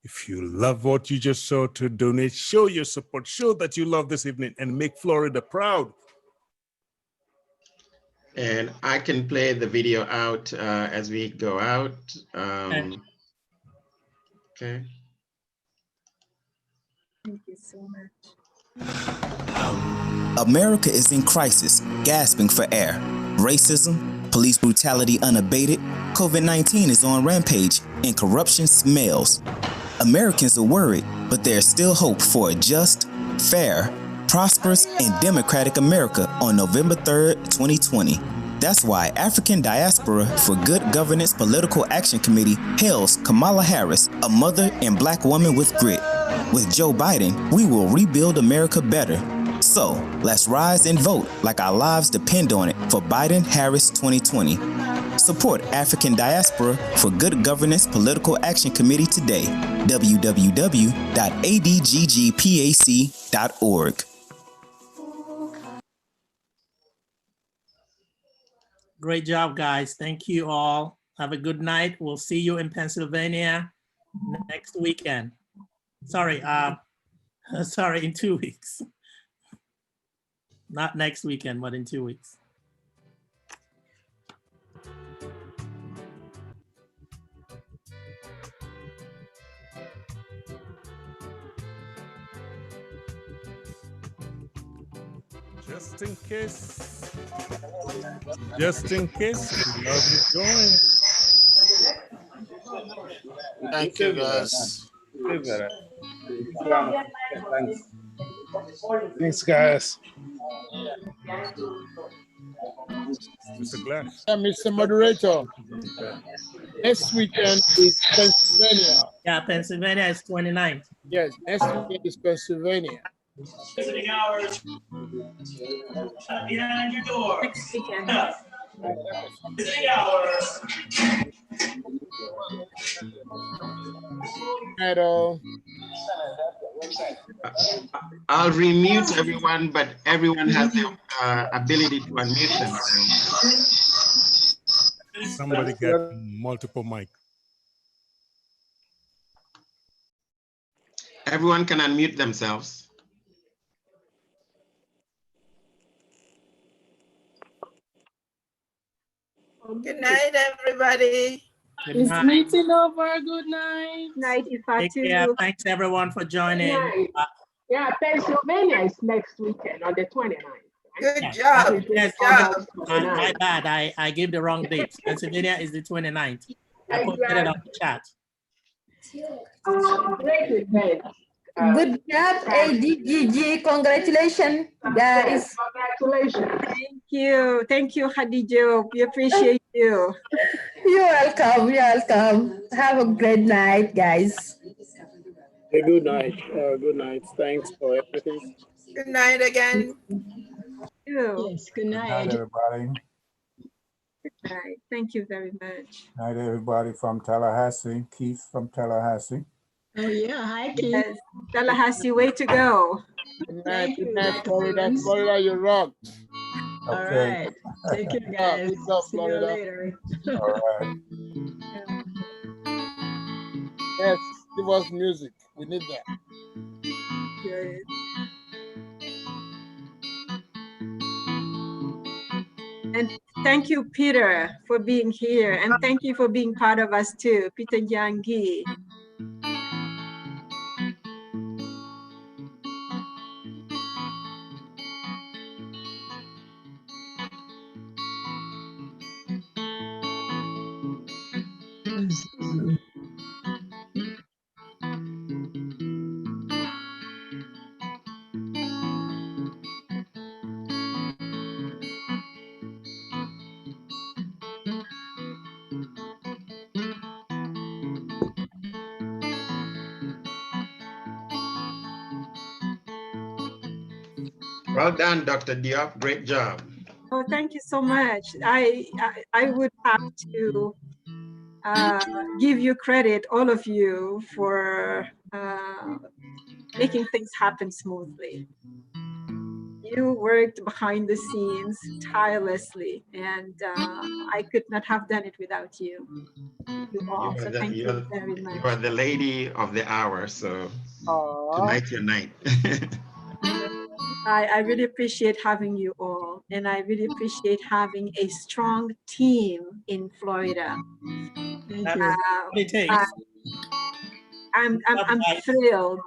If you love what you just saw, to donate, show your support, show that you love this evening, and make Florida proud. And I can play the video out as we go out. Okay. Thank you so much. America is in crisis, gasping for air. Racism, police brutality unabated, COVID-19 is on rampage, and corruption smells. Americans are worried, but there's still hope for a just, fair, prosperous, and democratic America on November 3rd, 2020. That's why African Diaspora for Good Governance Political Action Committee hails Kamala Harris, a mother and Black woman with grit. With Joe Biden, we will rebuild America better. So, let's rise and vote like our lives depend on it for Biden-Harris 2020. Support African Diaspora for Good Governance Political Action Committee today. www.adggpac.org. Great job, guys. Thank you all. Have a good night. We'll see you in Pennsylvania next weekend. Sorry, sorry, in 2 weeks. Not next weekend, but in 2 weeks. Just in case. Just in case. Love you, join. Thank you, guys. Thanks, guys. Mr. Glass. Mr. Moderator, next weekend is Pennsylvania. Yeah, Pennsylvania is 29th. Yes, next weekend is Pennsylvania. Visiting hours. Behind your door. Next weekend. Visiting hours. I'll remute everyone, but everyone has the ability to unmute themselves. Somebody get multiple mic. Everyone can unmute themselves. Good night, everybody. Good Is night. meeting over? Good night. Night, Take care. Thanks everyone for joining. Yeah, Pennsylvania is next weekend on the 29th. Good job. Yes, Good job. my bad. I gave the wrong date. Pennsylvania is the 29th. I posted it on the chat. Great event. Good job, ADGG. Congratulations, guys. Congratulations. Thank you, Khadija. We appreciate you. You're welcome. You're welcome. Have a great night, guys. Hey, good night. Good night. Thanks for everything. Good night again. Yes, good night. Good night, everybody. Good night. Thank you very much. Night, everybody from Tallahassee. Keith from Tallahassee. Oh yeah, hi Keith. Yes, Tallahassee, way to go. Good night, Florida. Florida, you rock. All right. Take care, guys. What's up, See you Florida? later. All right. Yes, give us music. We need that. Good. And thank you, Peter, for being here. And thank you for being part of us too, Peter Nyangi. Well done, Dr. Diop. Great job. Oh, thank you so much. I would have to give you credit, all of you, for making things happen smoothly. You worked behind the scenes tirelessly, and I could not have done it without you. You all, so thank you very much. You are the lady of the hour, so tonight's your night. I really appreciate having you all, and I really appreciate having a strong team in Florida. Thank you. I'm thrilled.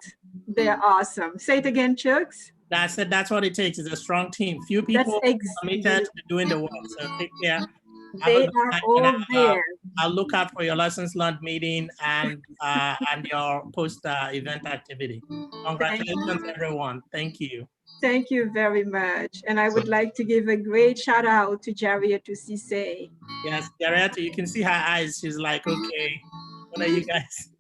They're awesome. Say it again, Chugs. I said that's what it takes, is a strong team. Few people committed to doing the work, so take care. They are all there. I'll look out for your lessons learned meeting and your post-event activity. Congratulations, everyone. Thank you. Thank you very much. And I would like to give a great shout out to Jariatu Sise. Yes, Jariatu, you can see her eyes. She's like, okay, what are you guys?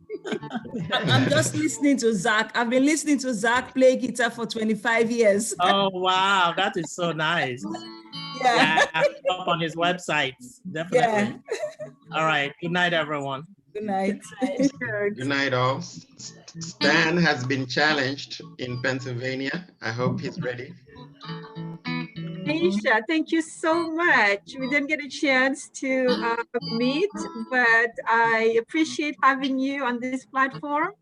I'm just listening to Zach. I've been listening to Zach play guitar for 25 years. Oh, wow. That is so nice. Yeah. Up on his website. Definitely. Yeah. All right. Good night, everyone. Good night. Good night, all. Stan has been challenged in Pennsylvania. I hope he's ready. Aisha, thank you so much. We didn't get a chance to meet, but I appreciate having you on this platform.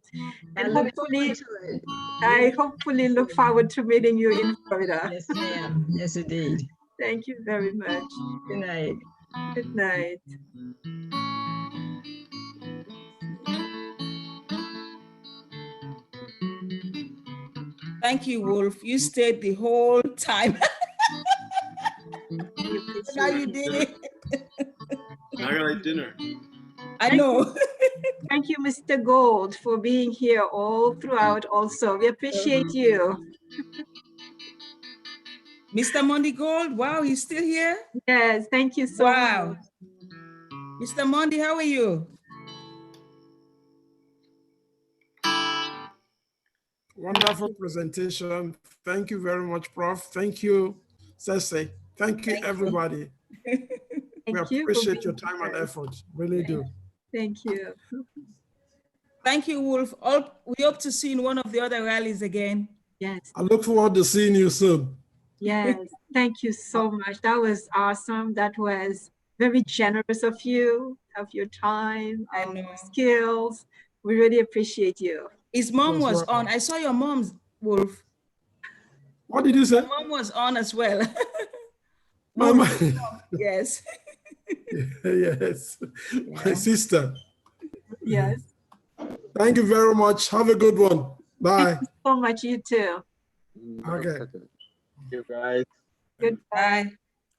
And I hopefully look forward to meeting you in Florida. Yes, ma'am. Yes, indeed. Thank you very much. Good night. Good night. Thank you, Wolf. You stayed the whole time. Now you did it. Now you're like dinner. I know. Thank you, Mr. Gold, for being here all throughout also. We appreciate you. Mr. Monday Gold, wow, he's still here? Yes, thank you so Wow. much. Mr. Monday, how are you? Wonderful presentation. Thank you very much, Prof. Thank you, Sese. Thank you, everybody. We Thank you for appreciate your being time and here. effort. Really do. Thank you. Thank you, Wolf. We hope to see you in one of the other rallies again. Yes. I look forward to seeing you soon. Yes, thank you so much. That was awesome. That was very generous of you, of your time, of your skills. We really appreciate you. His mom was on. I saw your mom's, Wolf. What did you say? Your mom was on as well. My Wolf, mom. yes. Yes, my sister. Yes. Thank you very much. Have a good one. Bye. Thank you so much, you too. Okay. Thank you, guys. Goodbye.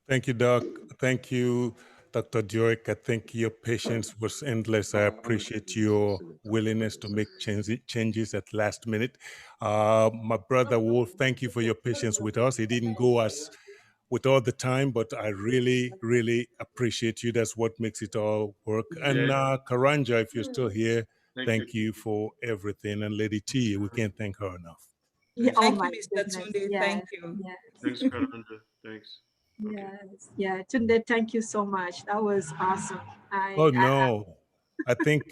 Thank you, Doc. Thank you, Dr. Joik. I think your patience was endless. I appreciate your willingness to make changes at last minute. My brother Wolf, thank you for your patience with us. It didn't go as with all the time, but I really, really appreciate you. That's what makes it all work. And Karanja, if you're still here, thank you for everything. And Lady T, we can't thank her enough. Yeah, oh Thank my you, Mr. goodness. Tunde. Yes, Thank you. yes. Thanks, Karanja. Thanks. Yes, yeah. Tunde, thank you so much. That was awesome. Oh no. I think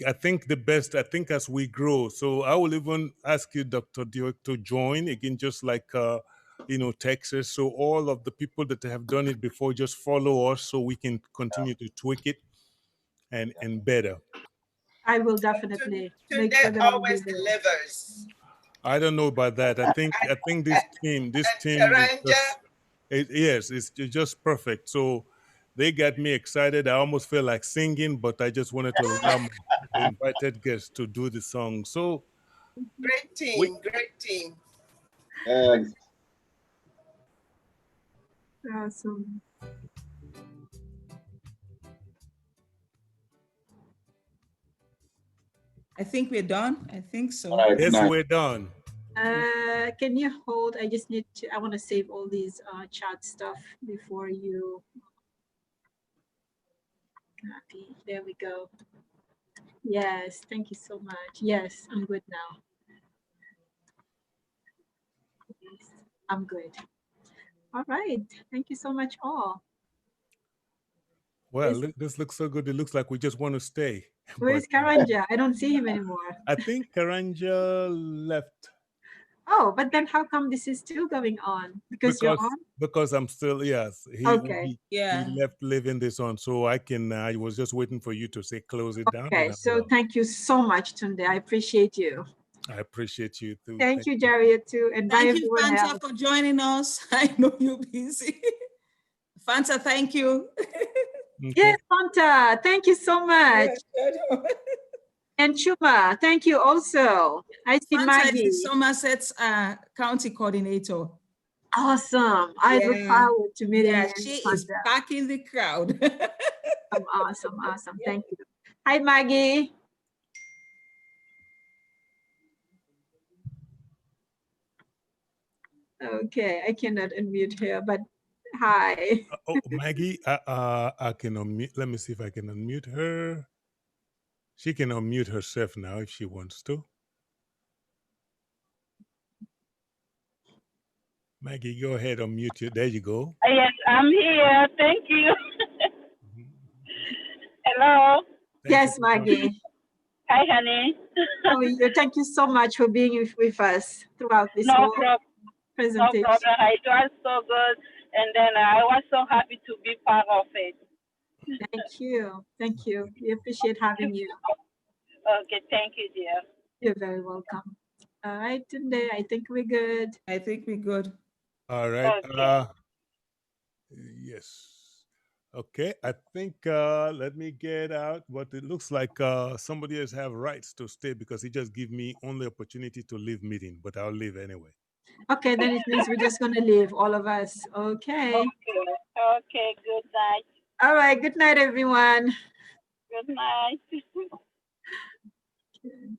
the best, I think as we grow. So I will even ask you, Dr. Diok, to join again, just like Texas. So all of the people that have done it before, just follow us so we can continue to tweak it and better. I will definitely make Tunde sure that always I do. delivers. I don't know about that. I think this team is just, yes, it's just perfect. So they got me excited. I almost feel like singing, but I just wanted to allow my invited guests to do the song. So Great team, great team. Awesome. I think we're done. I think so. Yes, we're done. Can you hold? I just need to, I want to save all these chat stuff before you copy. There we go. Yes, thank you so much. Yes, I'm good now. Yes, I'm good. All right. Thank you so much, all. Well, this looks so good. It looks like we just want to stay. Where's Karanja? I don't see him anymore. I think Karanja left. Oh, but then how come this is still going on? Because you're on? Because I'm still, yes. Okay. He left leaving this on. So I was just waiting for you to say close it down. Okay, so thank you so much, Tunde. I appreciate you. I appreciate you too. Thank you, Jaria, too. And bye, Thank you, everyone Fanta, else. for joining us. I know you're busy. Fanta, thank you. Yes, Fanta, thank you so much. And Chuma, thank you also. I see Fanta Maggie. is the Somerset's county coordinator. Awesome. I look forward to meeting you. She is packing the crowd. Awesome. Thank you. Hi, Maggie. Okay, I cannot unmute her, but hi. Oh, Maggie, I can unmute. Let me see if I can unmute her. She can unmute herself now if she wants to. Maggie, go ahead, unmute you. There you go. Yes, I'm here. Thank you. Hello. Yes, Maggie. Hi, honey. How are you? Thank you so much for being with us throughout this No whole problem. presentation. No problem. It was so good. And then I was so happy to be part of it. Thank you. Thank you. We appreciate having you. Okay, thank you, dear. You're very welcome. All right, today I think we're good. I think we're good. All right. Okay. Yes. Okay. I think let me get out. But it looks like somebody else have rights to stay because he just give me only opportunity to leave meeting, but I'll leave anyway. Okay, then it means we're just gonna leave, all of us. Okay. Okay, good night. All right, good night, everyone. Good night. Okay.